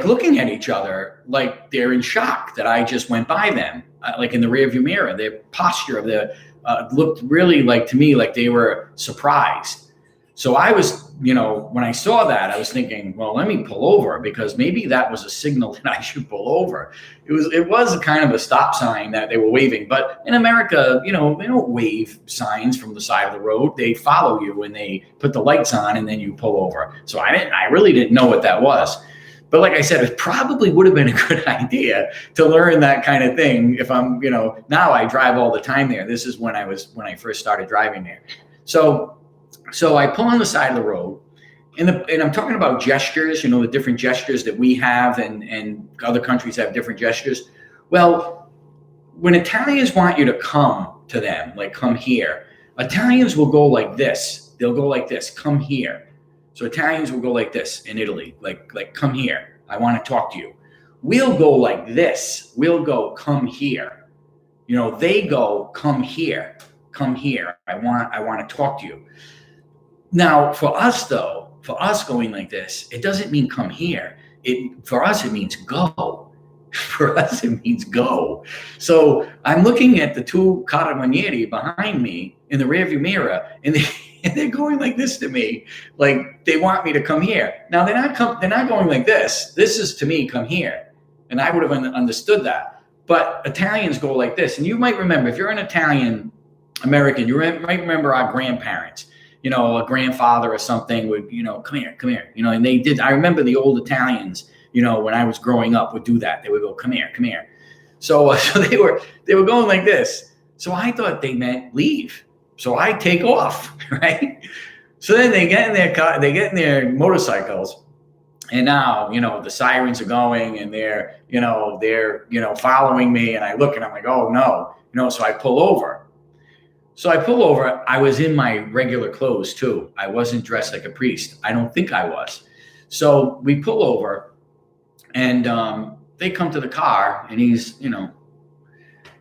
looking at each other like they're in shock that I just went by them, like in the rearview mirror. Their posture of looked really like to me like they were surprised. So I was, when I saw that, I was thinking, well, let me pull over because maybe that was a signal that I should pull over. It was a kind of a stop sign that they were waving. But in America, they don't wave signs from the side of the road. They follow you and they put the lights on and then you pull over. So I really didn't know what that was. But like I said, it probably would have been a good idea to learn that kind of thing. If I'm, now I drive all the time there. This is when I first started driving there. So I pull on the side of the road, and I'm talking about gestures, the different gestures that we have and other countries have different gestures. Well, when Italians want you to come to them, like come here, Italians will go like this. They'll go like this, come here. So Italians will go like this in Italy, like come here. I want to talk to you. We'll go like this. We'll go, come here. They go, come here. Come here. I want to talk to you. Now, for us going like this, it doesn't mean come here. For us, it means go. For us, it means go. So I'm looking at the two Carabinieri behind me in the rearview mirror, and they're going like this to me, like they want me to come here. Now they're not going like this. This is to me, come here, and I would have understood that. But Italians go like this, and you might remember if you're an Italian American, you might remember our grandparents. A grandfather or something would, come here, and they did. I remember the old Italians, when I was growing up would do that. They would go, come here. So they were going like this. So I thought they meant leave. So I take off, right? So then they get in their car, they get in their motorcycles, and now, the sirens are going and they're following me, and I look and I'm like, oh no, so I pull over. I was in my regular clothes too. I wasn't dressed like a priest. I don't think I was. So we pull over and they come to the car and he's,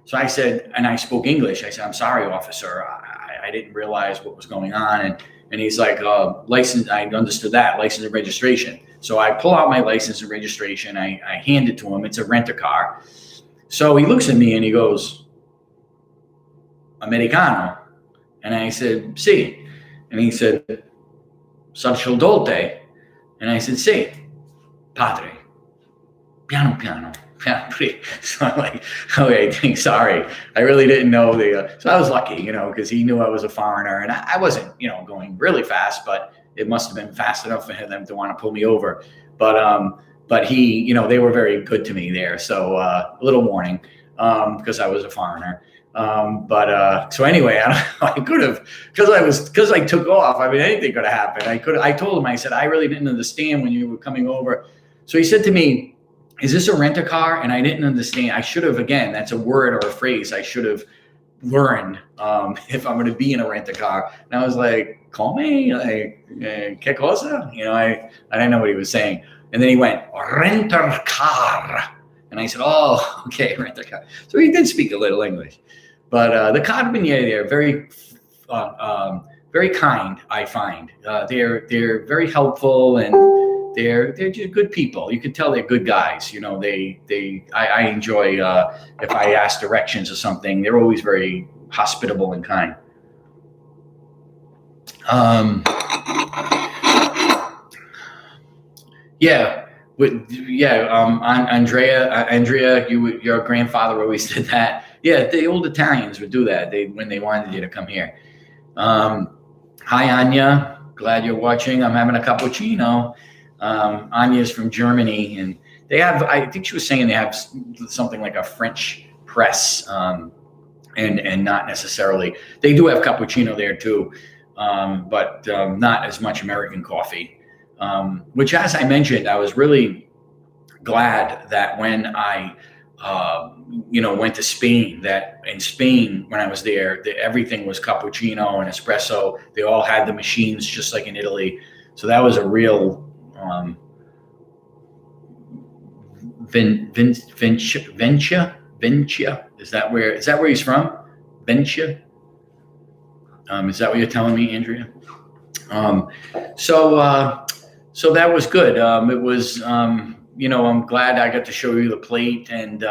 so I said, and I spoke English. I said, I'm sorry, officer. I didn't realize what was going on. And he's like, license. I understood that, license and registration. So I pull out my license and registration. I hand it to him. It's a rent-a-car. So he looks at me and he goes, Americano. And I said, sì. And he said, sacerdote. And I said, sì. Padre. Piano piano. So I'm like, okay, sorry. I really didn't know so I was lucky, because he knew I was a foreigner, and I wasn't, going really fast, but it must have been fast enough for them to want to pull me over. But he, they were very good to me there. So a little warning, because I was a foreigner. So anyway, I could have, because I took off. I mean, anything could have happened. I told him, I said, I really didn't understand when you were coming over. So he said to me, is this a rent-a-car? And I didn't understand. I should have, again, that's a word or a phrase I should have learned if I'm going to be in a rent-a-car. And I was like, call me, like, que cosa? I didn't know what he was saying. And then he went, rent a car. And I said, oh, okay, rent a car. So he did speak a little English. But the Carabinieri, they're very kind, I find. They're very helpful, and they're just good people. You can tell they're good guys. You know, I enjoy if I ask directions or something, they're always very hospitable and kind. Andrea, your grandfather always did that. Yeah, the old Italians would do that. When they wanted you to come here. Hi, Anya. Glad you're watching. I'm having a cappuccino. Anya's from Germany, and they have, I think she was saying they have something like a French press, and not necessarily, they do have cappuccino there too, but not as much American coffee, which, as I mentioned, I was really glad that when I went to Spain, that in Spain, when I was there, everything was cappuccino and espresso. They all had the machines just like in Italy. So that was a real Vencia. Is that where he's from? Vencia. Is that what you're telling me, Andrea? So that was good. It was, I'm glad I got to show you the plate, and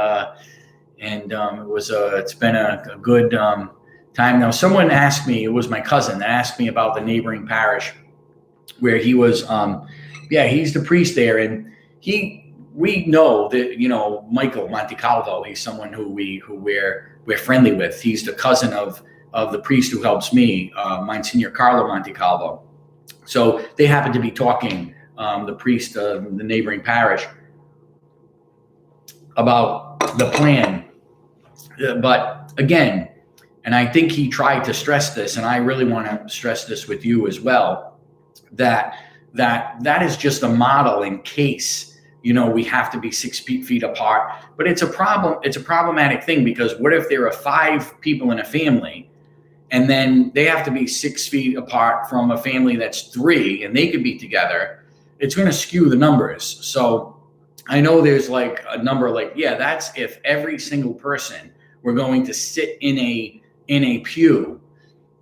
it's been a good time. Now, someone asked me, it was my cousin that asked me about the neighboring parish where he was. He's the priest there, and we know that, Michael Montecalvo, he's someone who we're friendly with. He's the cousin of the priest who helps me, Monsignor Carlo Montecalvo. So they happen to be talking, the priest of the neighboring parish, about the plan. But again, and I think he tried to stress this, and I really want to stress this with you as well, that is just a model in case, we have to be 6 feet apart. But it's a problem. It's a problematic thing, because what if there are 5 people in a family, and then they have to be 6 feet apart from a family that's 3, and they could be together? It's going to skew the numbers. So I know there's like a number, like, that's if every single person were going to sit in a pew,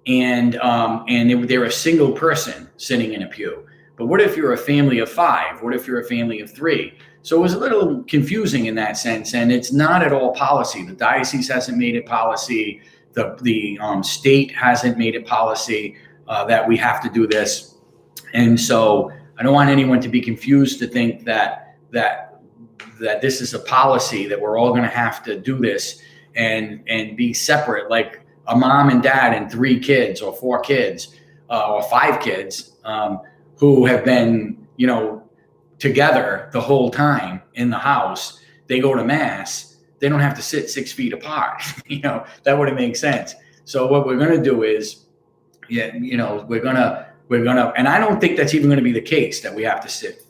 and they're a single person sitting in a pew. But what if you're a family of 5? What if you're a family of 3? So it was a little confusing in that sense, and it's not at all policy. The diocese hasn't made it policy. The state hasn't made it policy that we have to do this. And so I don't want anyone to be confused to think that this is a policy, that we're all going to have to do this and be separate, like a mom and dad and 3 kids or 4 kids or 5 kids who have been, together the whole time in the house. They go to mass. They don't have to sit 6 feet apart. That wouldn't make sense. So what we're going to do is, we're going to, and I don't think that's even going to be the case, that we have to sit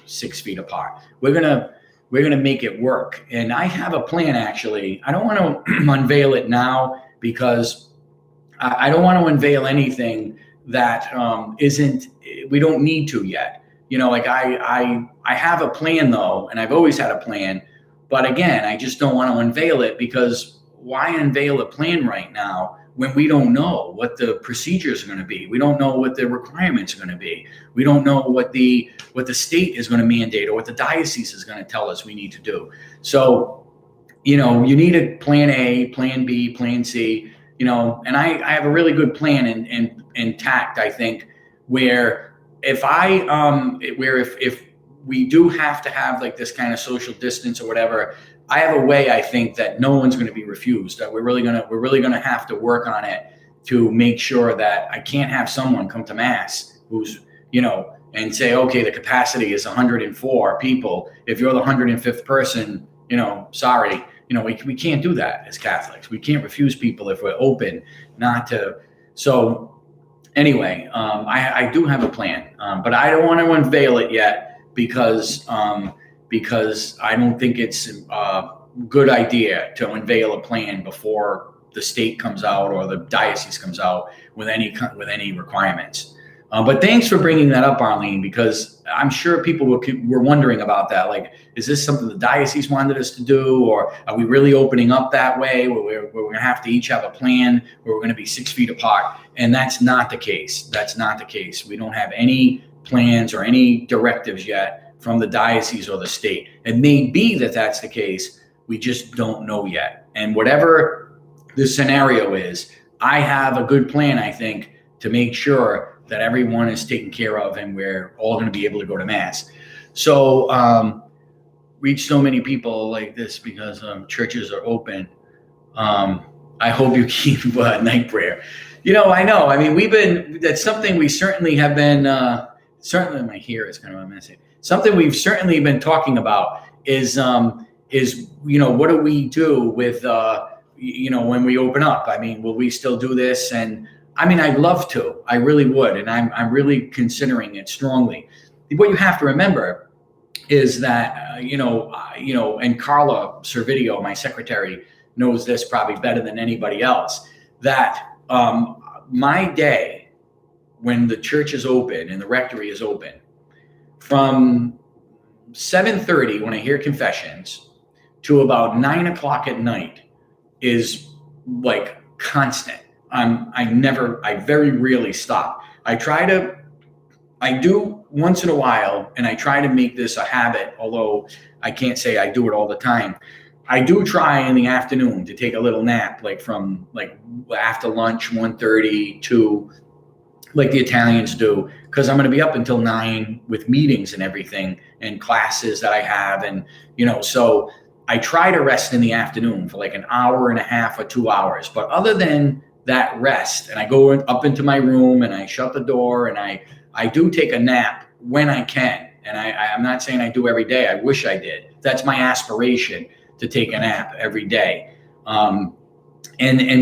6 feet apart. We're going to make it work. And I have a plan, actually. I don't want to unveil it now, because I don't want to unveil anything that we don't need to yet. I have a plan, though, and I've always had a plan. But again, I just don't want to unveil it, because why unveil a plan right now when we don't know what the procedures are going to be? We don't know what the requirements are going to be. We don't know what the state is going to mandate, or what the diocese is going to tell us we need to do. So, you need a plan A, plan B, plan C, and I have a really good plan intact, I think, where if we do have to have like this kind of social distance or whatever, I have a way, I think, that no one's going to be refused. That we're really going to have to work on it to make sure that I can't have someone come to mass who's, and say, okay, the capacity is 104 people. If you're the 105th person, sorry, we can't do that as Catholics. We can't refuse people if we're open not to. So anyway, I do have a plan, but I don't want to unveil it yet, because I don't think it's a good idea to unveil a plan before the state comes out or the diocese comes out with any requirements. But thanks for bringing that up, Arlene, because I'm sure people were wondering about that. Like, is this something the diocese wanted us to do, or are we really opening up that way where we're going to have to each have a plan where we're going to be 6 feet apart? And that's not the case. That's not the case. We don't have any plans or any directives yet from the diocese or the state. It may be that that's the case. We just don't know yet. And whatever the scenario is, I have a good plan, I think, to make sure that everyone is taken care of and we're all going to be able to go to Mass. So reach so many people like this because churches are open. I hope you keep night prayer. I know. I mean, that's something we certainly have been, certainly my hair is kind of a mess. Something we've certainly been talking about is what do we do with, when we open up? I mean, will we still do this? And I mean, I'd love to. I really would. And I'm really considering it strongly. What you have to remember is that, and Carla Servideo, my secretary, knows this probably better than anybody else, that my day when the church is open and the rectory is open, from 7:30 when I hear confessions to about 9 o'clock at night is like constant. I very rarely stop. I do once in a while, and I try to make this a habit, although I can't say I do it all the time. I do try in the afternoon to take a little nap, like from after lunch, 1:30 to like the Italians do, because I'm going to be up until 9 with meetings and everything and classes that I have. And, so I try to rest in the afternoon for like an hour and a half or 2 hours. But other than that rest, and I go up into my room and I shut the door and I do take a nap when I can. And I'm not saying I do every day. I wish I did. That's my aspiration, to take a nap every day. And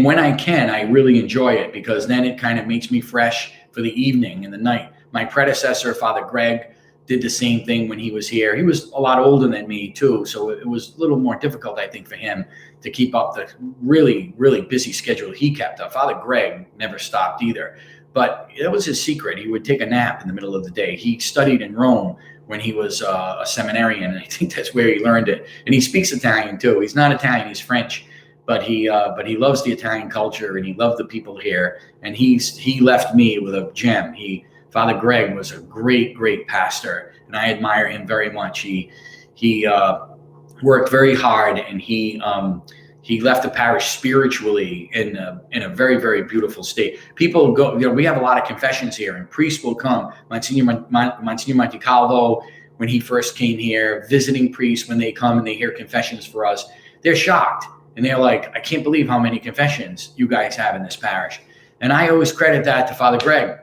when I can, I really enjoy it, because then it kind of makes me fresh for the evening and the night. My predecessor, Father Greg, did the same thing when he was here. He was a lot older than me too, so it was a little more difficult, I think, for him to keep up the really, really busy schedule he kept up. Father Greg never stopped either, but that was his secret. He would take a nap in the middle of the day. He studied in Rome when he was a seminarian, and I think that's where he learned it. And he speaks Italian too. He's not Italian, he's French, but he loves the Italian culture, and he loved the people here. And he left me with a gem. Father Greg was a great, great pastor, and I admire him very much. He worked very hard, and he left the parish spiritually in a very, very beautiful state. People go, we have a lot of confessions here, and priests will come. Monsignor Monticalvo, when he first came here, visiting priests, when they come and they hear confessions for us, they're shocked, and they're like, I can't believe how many confessions you guys have in this parish. And I always credit that to Father Greg.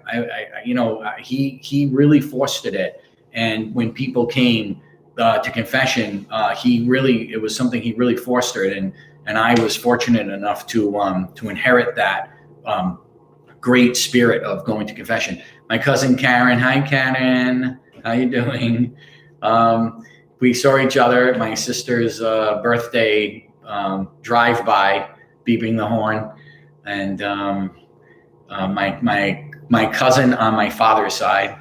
He really fostered it. And when people came to confession, it was something he really fostered. And I was fortunate enough to inherit that great spirit of going to confession. My cousin Karen, hi Karen, how you doing? We saw each other at my sister's birthday drive-by, beeping the horn, and my cousin on my father's side,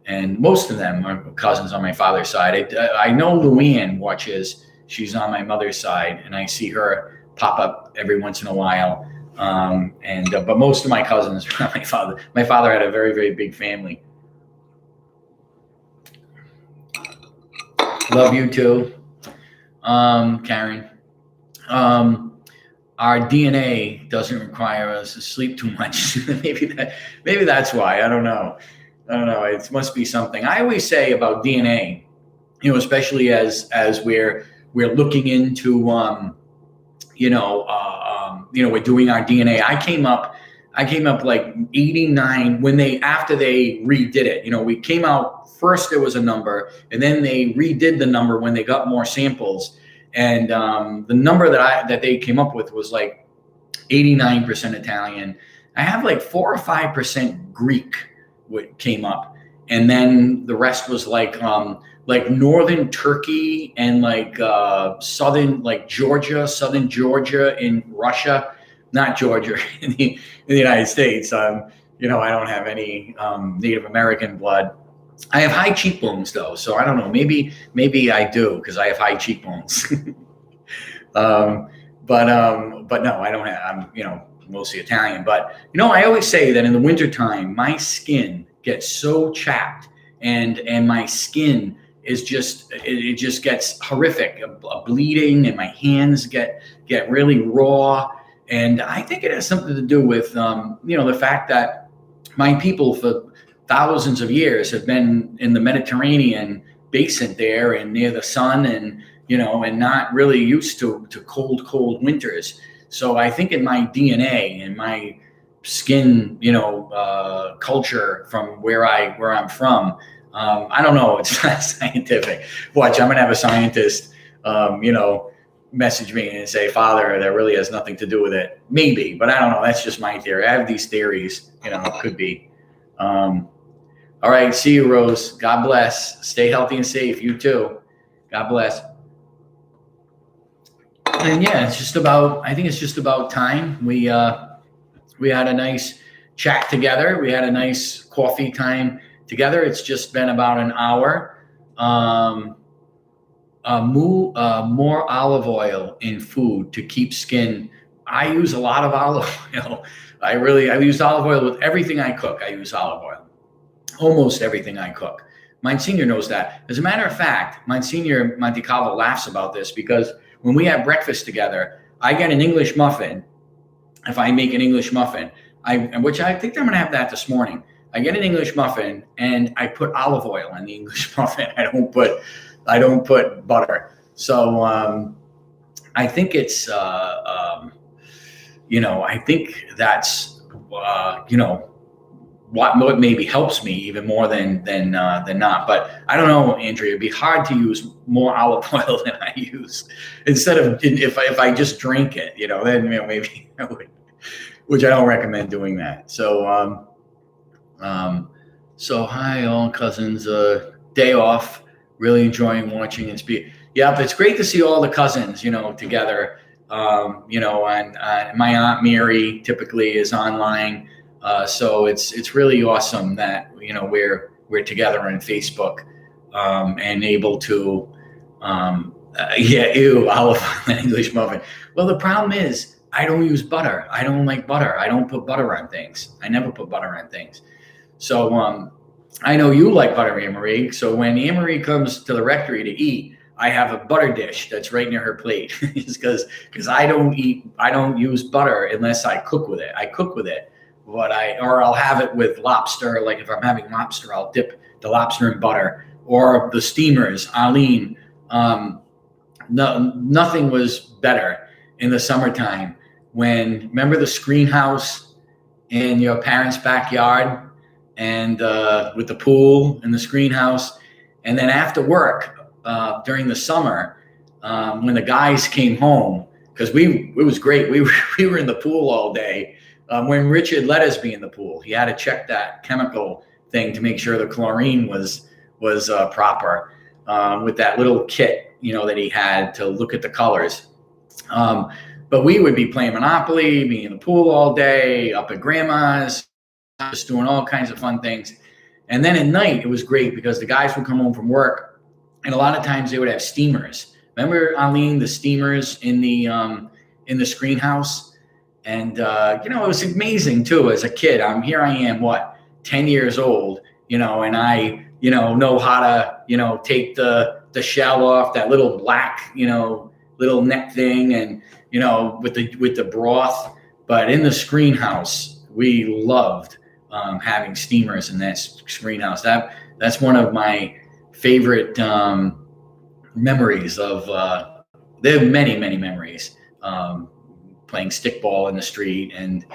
and most of them are cousins on my father's side. I know Luann watches. She's on my mother's side, and I see her pop up every once in a while. But most of my cousins are on my father. My father had a very, very big family. Love you too, Karen. Our DNA doesn't require us to sleep too much. maybe that's why. I don't know. It must be something. I always say about DNA, especially as we're looking into, we're doing our DNA. I came up like 89 after they redid it. We came out first. There was a number, and then they redid the number when they got more samples. And the number that they came up with was like 89% Italian. I have like 4 or 5% Greek what came up, and then the rest was like northern Turkey and like southern Georgia in Russia, not Georgia in the United States. I don't have any Native American blood. I have high cheekbones though, so I don't know. Maybe I do because I have high cheekbones. um, but no, I don't have. I'm mostly Italian. But I always say that in the wintertime, my skin gets so chapped, and my skin is it just gets horrific, a bleeding, and my hands get really raw. And I think it has something to do with the fact that my people for thousands of years have been in the Mediterranean basin there and near the sun, and and not really used to cold winters. So I think in my DNA and my skin, culture from where I'm from, I don't know. It's not scientific. Watch, I'm gonna have a scientist, message me and say, "Father, that really has nothing to do with it." Maybe, but I don't know. That's just my theory. I have these theories. It could be. All right. See you, Rose. God bless. Stay healthy and safe. You too. God bless. And yeah, I think it's just about time. We had a nice chat together. We had a nice coffee time together. It's just been about an hour. More olive oil in food to keep skin. I use a lot of olive oil. I use olive oil with everything I cook. I use olive oil. Almost everything I cook. Monsignor knows that. As a matter of fact, Monsignor Montecalvo laughs about this because when we have breakfast together, I get an English muffin. If I make an English muffin, which I think I'm going to have that this morning. I get an English muffin and I put olive oil in the English muffin. I don't put butter. So I think it's I think that's what maybe helps me even more than not. But I don't know, Andrea. It'd be hard to use more olive oil than I use. Instead of if I just drink it, then maybe I would, which I don't recommend doing that. So so hi all cousins. Day off. Really enjoying watching and speak. Yeah, but it's great to see all the cousins, together. And my Aunt Mary typically is online. So it's really awesome that we're together on Facebook and able to olive oil English muffin. Well, the problem is I don't use butter. I don't like butter. I don't put butter on things. I never put butter on things. So I know you like butter, Anne-Marie. So when Anne-Marie comes to the rectory to eat, I have a butter dish that's right near her plate. because I don't use butter unless I cook with it. I cook with it. But I'll have it with lobster. Like if I'm having lobster, I'll dip the lobster in butter, or the steamers. Arlene, nothing was better in the summertime remember the screen house in your parents' backyard, and with the pool and the screen house, and then after work during the summer when the guys came home, because it was great. We were in the pool all day. When Richard let us be in the pool, he had to check that chemical thing to make sure the chlorine was proper with that little kit, that he had to look at the colors. But we would be playing Monopoly, being in the pool all day, up at Grandma's, just doing all kinds of fun things. And then at night, it was great because the guys would come home from work, and a lot of times they would have steamers. Remember, Arlene, the steamers in the screen house? And, it was amazing too. As a kid, here I am, 10 years old, and I, know how to, take the shell off that little black, little neck thing, and, with the broth. But in the screen house, we loved having steamers in that screen house. That's one of my favorite memories of, there are many, many memories. Playing stickball in the street and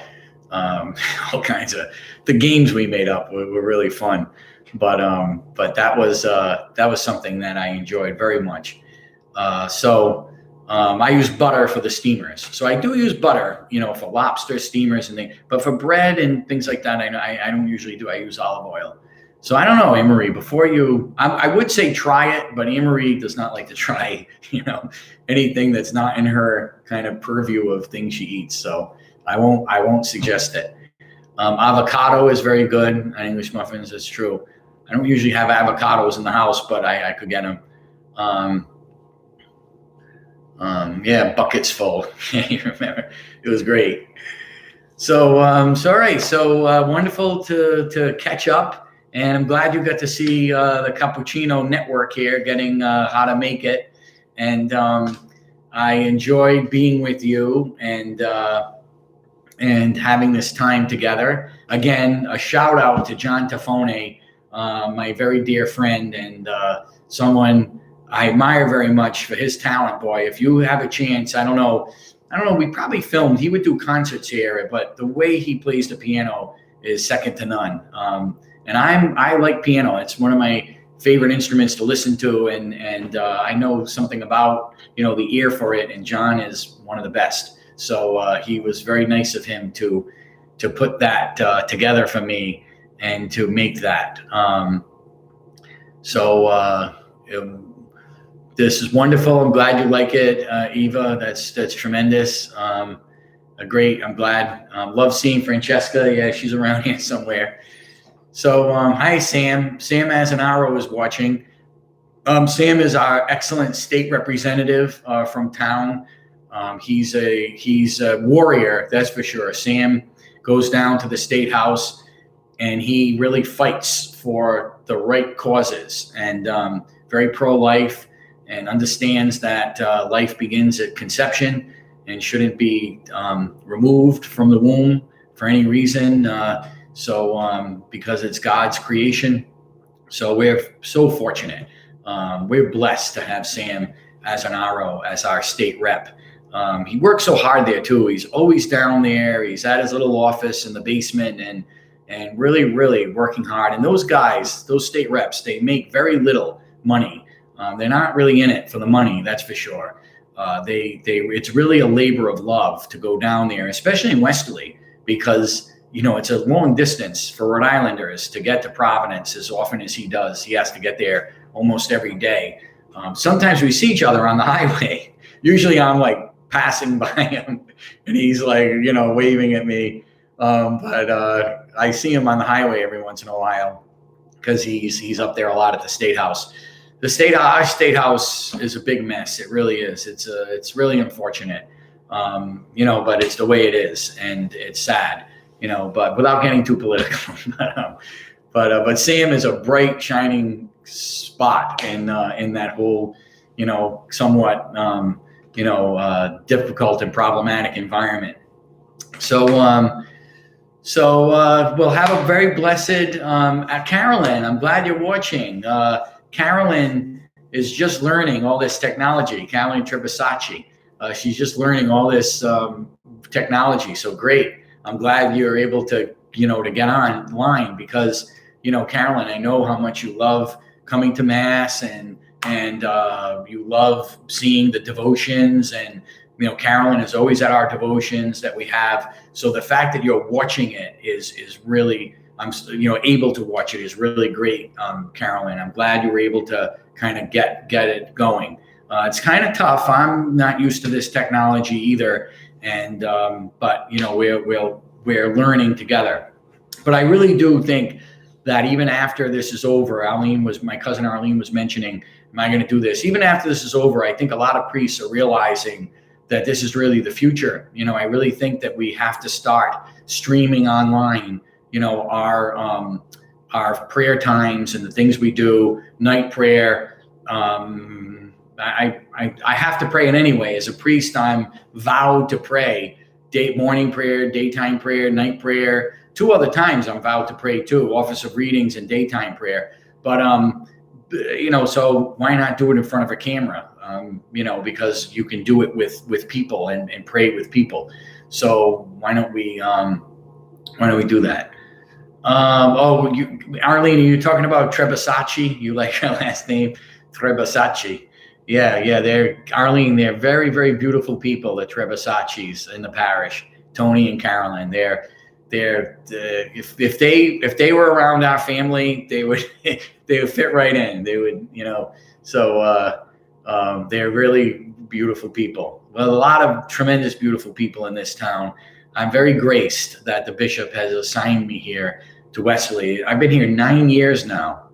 all kinds of the games we made up were really fun. But that was something that I enjoyed very much. So I use butter for the steamers. So I do use butter, for lobster steamers and things. But for bread and things like that, I don't usually do. I use olive oil. So I don't know, Anne-Marie, before I would say try it, but Anne-Marie does not like to try, anything that's not in her kind of purview of things she eats. So I won't suggest it. Avocado is very good on English muffins. That's true. I don't usually have avocados in the house, but I could get them. Yeah, buckets full. You remember? It was great. So, all right. So wonderful to catch up, and I'm glad you got to see the Cappuccino network here, getting how to make it, and I enjoyed being with you and having this time together. Again, a shout out to John Tafone, my very dear friend and someone I admire very much for his talent, boy. If you have a chance, I don't know, we probably filmed, he would do concerts here, but the way he plays the piano is second to none. And I like piano. It's one of my favorite instruments to listen to, and I know something about, the ear for it, and John is one of the best. So he was very nice of him to put that together for me and to make that. This is wonderful. I'm glad you like it, Eva. That's tremendous. Great. I'm glad. Love seeing Francesca. Yeah, she's around here somewhere. So hi, Sam. Sam Azanaro is watching. Sam is our excellent state representative from town. He's a warrior, that's for sure. Sam goes down to the state house and he really fights for the right causes, and very pro-life, and understands that life begins at conception and shouldn't be removed from the womb for any reason. Because it's God's creation. So we're so fortunate. We're blessed to have Sam Azanaro as our state rep. He works so hard there too. He's always down there. He's at his little office in the basement and really, really working hard. And those guys, those state reps, they make very little money. They're not really in it for the money, that's for sure. It's really a labor of love to go down there, especially in Westerly, because it's a long distance for Rhode Islanders to get to Providence as often as he does. He has to get there almost every day. Sometimes we see each other on the highway. Usually I'm like passing by him and he's like, waving at me. But I see him on the highway every once in a while because he's up there a lot at the State House. Our State House is a big mess. It really is. It's really unfortunate. But it's the way it is, and it's sad. But without getting too political. But Sam is a bright, shining spot in that whole, somewhat, difficult and problematic environment. So we'll have a very blessed Carolyn. I'm glad you're watching. Carolyn is just learning all this technology. Carolyn Trebisacci. She's just learning all this technology. So great. I'm glad you're able to, to get online because, Carolyn, I know how much you love coming to Mass and you love seeing the devotions, and, Carolyn is always at our devotions that we have. So the fact that you're watching it is really, able to watch it is really great, Carolyn. I'm glad you were able to kind of get it going. It's kind of tough. I'm not used to this technology either. And, but we're learning together. But I really do think that even after this is over, my cousin Arlene was mentioning, am I going to do this? Even after this is over, I think a lot of priests are realizing that this is really the future. I really think that we have to start streaming online, our prayer times and the things we do, night prayer. I have to pray in any way. As a priest, I'm vowed to pray morning prayer, daytime prayer, night prayer. 2 other times I'm vowed to pray too, office of readings and daytime prayer. But, so why not do it in front of a camera? Because you can do it with people and pray with people. So why don't we do that? Arlene, are you talking about Trebisacci? You like her last name? Trebisacci. Yeah. They're very, very beautiful people, the Trebisaccis in the parish. Tony and Carolyn, if they were around our family, they would fit right in. They would, they're really beautiful people. Well, a lot of tremendous beautiful people in this town. I'm very graced that the bishop has assigned me here to Westerly. I've been here 9 years now,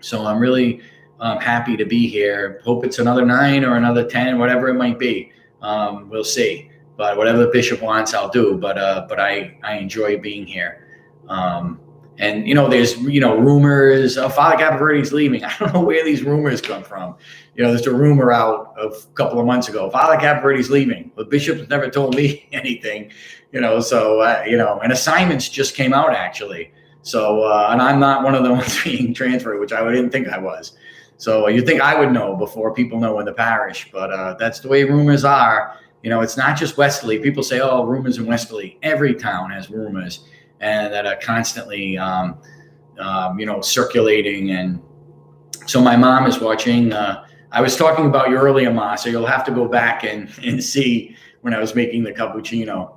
so I'm really happy to be here. Hope it's another 9 or another 10, whatever it might be. We'll see. But whatever the bishop wants, I'll do. But I enjoy being here. And there's rumors. Father Capoverdi's leaving. I don't know where these rumors come from. There's a rumor out of a couple of months ago. Father Capoverdi's leaving. The bishop's never told me anything. So and assignments just came out actually. So and I'm not one of the ones being transferred, which I didn't think I was. So you'd think I would know before people know in the parish, but that's the way rumors are. It's not just Westerly. People say, "Oh, rumors in Westerly." Every town has rumors, and that are constantly, circulating. And so my mom is watching. I was talking about you earlier, Ma. So you'll have to go back and see when I was making the cappuccino.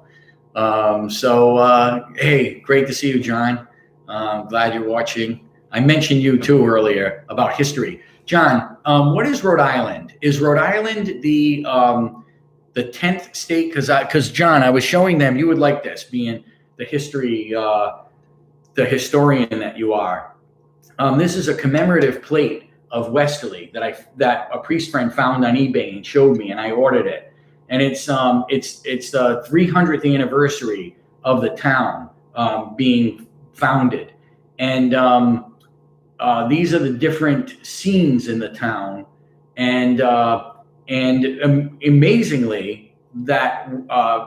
Hey, great to see you, John. Glad you're watching. I mentioned you too earlier about history. John, what is Rhode Island? Is Rhode Island the 10th state? Because John, I was showing them, you would like this, being the historian that you are. This is a commemorative plate of Westerly that a priest friend found on eBay and showed me, and I ordered it. And it's the 300th anniversary of the town being founded, and these are the different scenes in the town, and amazingly, that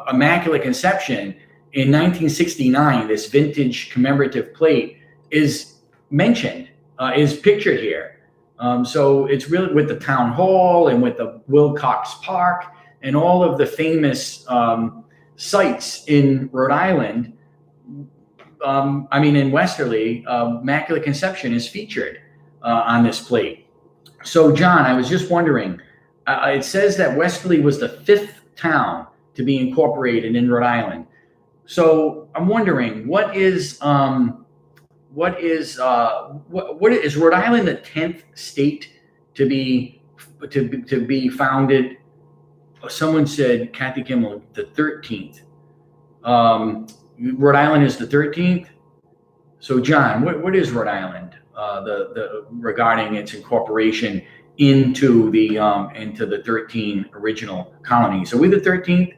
Immaculate Conception in 1969, this vintage commemorative plate is mentioned, is pictured here. So it's really with the town hall and with the Wilcox Park and all of the famous sites in Rhode Island. In Westerly, Immaculate Conception is featured on this plate. So, John, I was just wondering, it says that Westerly was the 5th town to be incorporated in Rhode Island. So I'm wondering, what is Rhode Island the 10th state to be founded? Someone said, Kathy Kimmel, the 13th. Rhode Island is the 13th. So, John, what is Rhode Island? Regarding its incorporation into the 13 original colonies. Are we the 13th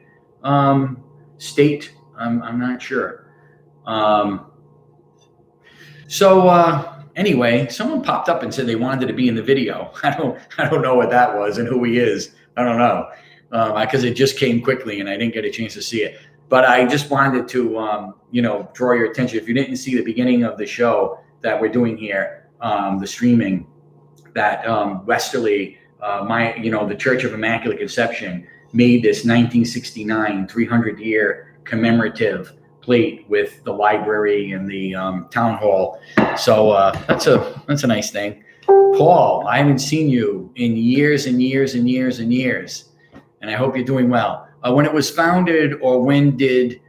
state? I'm not sure. Anyway, someone popped up and said they wanted to be in the video. I don't know what that was and who he is. I don't know because it just came quickly and I didn't get a chance to see it. But I just wanted to, draw your attention. If you didn't see the beginning of the show that we're doing here, the streaming, that Westerly, the Church of Immaculate Conception made this 1969 300-year commemorative plate with the library and the town hall. So that's a nice thing. Paul, I haven't seen you in years and years and years and years, and I hope you're doing well. When it was founded, or when did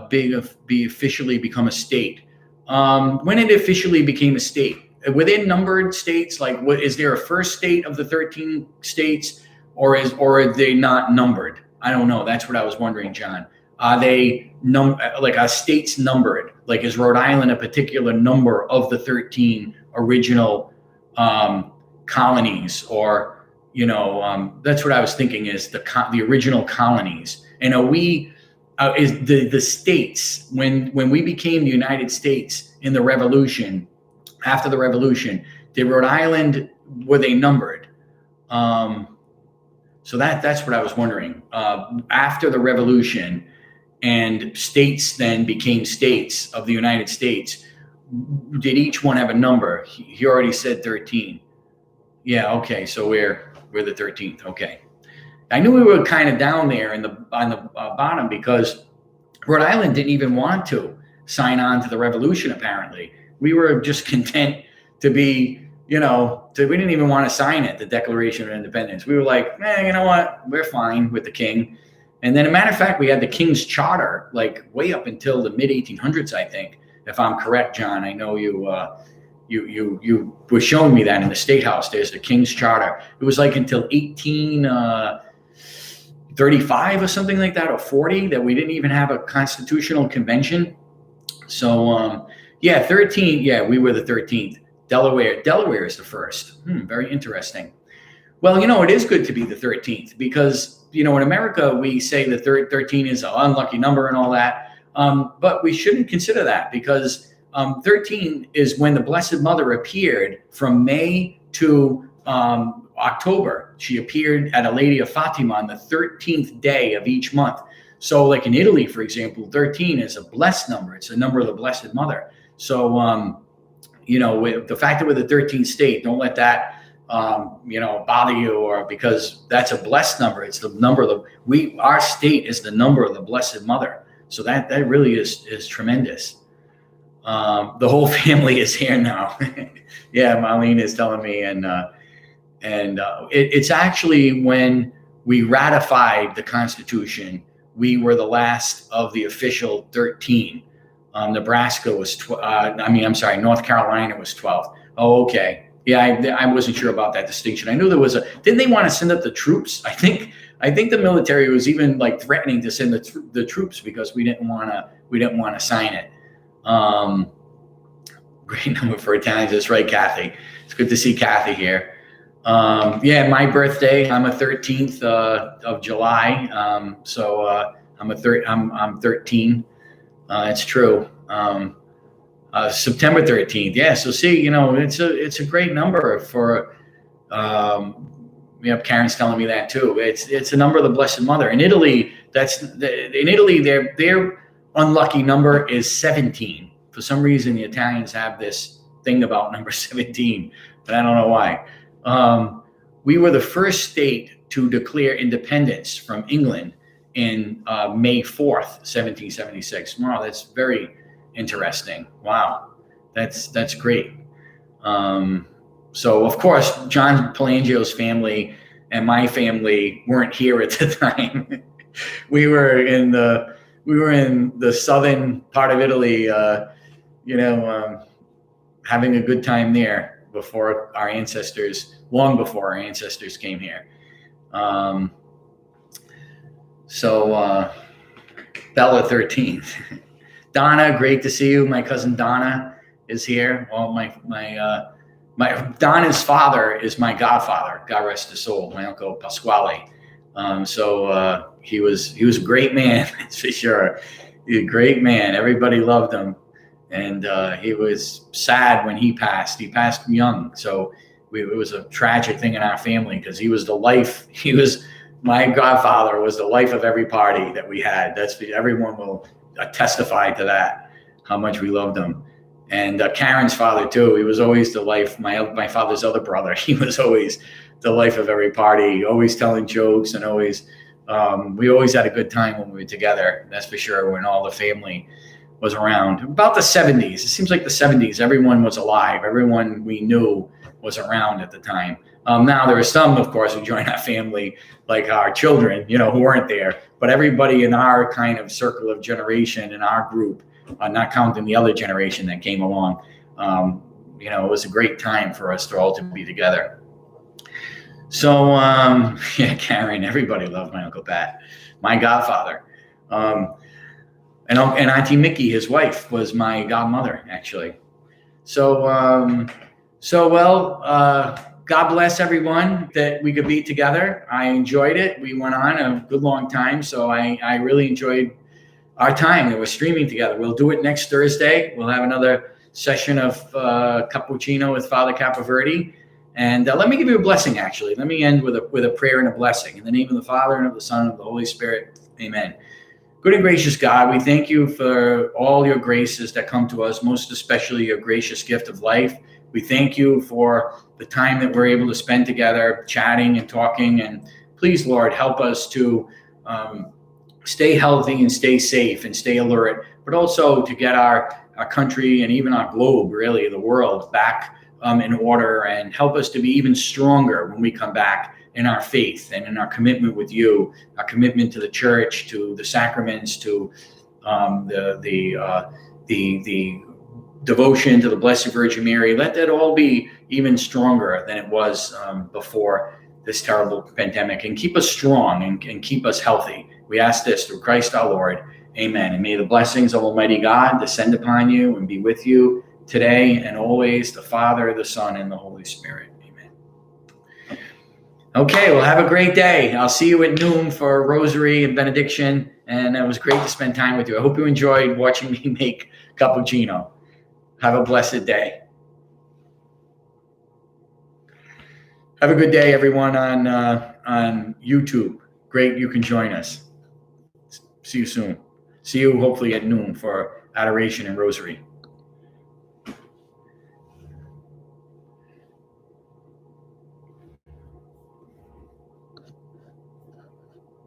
be officially become a state? When it officially became a state? Were they numbered states? Like, is there a first state of the 13 states, or are they not numbered? I don't know. That's what I was wondering, John. Are they are states numbered? Like, is Rhode Island a particular number of the 13 original colonies, or that's what I was thinking, is the original colonies. And are we is the states, when we became the United States in the Revolution, after the Revolution, did Rhode Island, were they numbered? So that's what I was wondering. After the Revolution, and states then became states of the United States, did each one have a number? He already said 13. Yeah, okay, so we're the 13th. Okay, I knew we were kind of down there on the bottom, because Rhode Island didn't even want to sign on to the Revolution. Apparently, we were just content to be, we didn't even want to sign it, the Declaration of Independence. We were like, you know what, we're fine with the king. And then, a matter of fact, we had the King's Charter, like way up until the mid 1800s, I think, if I'm correct, John. I know you were showing me that in the State House. There's the King's Charter. It was like until 35 or something like that, or 40, that we didn't even have a constitutional convention. So, 13. Yeah, we were the 13th. Delaware is the first. Very interesting. Well, it is good to be the 13th because, in America, we say the 13 is an unlucky number and all that. But we shouldn't consider that because 13 is when the Blessed Mother appeared from May to October. She appeared at Our Lady of Fatima on the 13th day of each month. So like in Italy, for example, 13 is a blessed number. It's a number of the Blessed Mother. So, with the fact that we're the 13th state, don't let that, bother you, or because that's a blessed number. It's the number of our state is the number of the Blessed Mother. So that really is tremendous. The whole family is here now. Yeah, Marlene is telling me, and it's actually when we ratified the Constitution, we were the last of the official 13. Nebraska was North Carolina was 12. Oh, okay. Yeah, I wasn't sure about that distinction. I knew there was didn't they want to send up the troops? I think the military was even like threatening to send the troops because we didn't want to sign it. Great number for Italians. That's right, Kathy. It's good to see Kathy here. My birthday, I'm a 13th of July. I'm 13. It's true. September 13th. Yeah. So see, it's a great number for, Karen's telling me that too. It's a number of the Blessed Mother. In Italy, their unlucky number is 17. For some reason, the Italians have this thing about number 17, but I don't know why. We were the first state to declare independence from England in May 4th, 1776. Wow, that's very interesting. Wow, that's great. So of course, John Pelangio's family and my family weren't here at the time. We were in the southern part of Italy, having a good time there long before our ancestors came here. Bella 13th. Donna, great to see you. My cousin Donna is here. Well, my Donna's father is my godfather. God rest his soul. My uncle Pasquale. He was a great man, that's for sure. He was a great man. Everybody loved him, and he was sad when he passed. He passed young, so it was a tragic thing in our family because he was the life. My godfather was the life of every party that we had. Everyone will testify to that, how much we loved him. And Karen's father too. He was always the life. My father's other brother. He was always the life of every party. Always telling jokes and always. We always had a good time when we were together. That's for sure. When all the family was around. About the 70s. It seems like the 70s. Everyone was alive. Everyone we knew was around at the time. Now there are some, of course, who joined our family, like our children, who weren't there. But everybody in our kind of circle of generation, in our group, not counting the other generation that came along, it was a great time for us to all to be together. So, Karen, everybody loved my Uncle Pat, my godfather. And Auntie Mickey, his wife, was my godmother, actually. God bless everyone that we could be together. I enjoyed it. We went on a good long time, so I really enjoyed our time that we're streaming together. We'll do it next Thursday. We'll have another session of Cappuccino with Father Capoverdi. And let me give you a blessing, actually. Let me end with a prayer and a blessing. In the name of the Father, and of the Son, and of the Holy Spirit. Amen. Good and gracious God, we thank you for all your graces that come to us, most especially your gracious gift of life. We thank you for the time that we're able to spend together, chatting and talking. And please, Lord, help us to stay healthy and stay safe and stay alert, but also to get our country and even our globe, really, the world, back in order, and help us to be even stronger when we come back in our faith and in our commitment with you, our commitment to the church, to the sacraments, to the devotion to the Blessed Virgin Mary. Let that all be even stronger than it was before this terrible pandemic and keep us strong and keep us healthy. We ask this through Christ our Lord. Amen. And may the blessings of Almighty God descend upon you and be with you today and always, the Father, the Son, and the Holy Spirit. Amen. Okay, well, have a great day. I'll see you at noon for Rosary and Benediction. And it was great to spend time with you. I hope you enjoyed watching me make cappuccino. Have a blessed day. Have a good day, everyone, on YouTube. Great, you can join us. See you soon. See you hopefully at noon for Adoration and Rosary.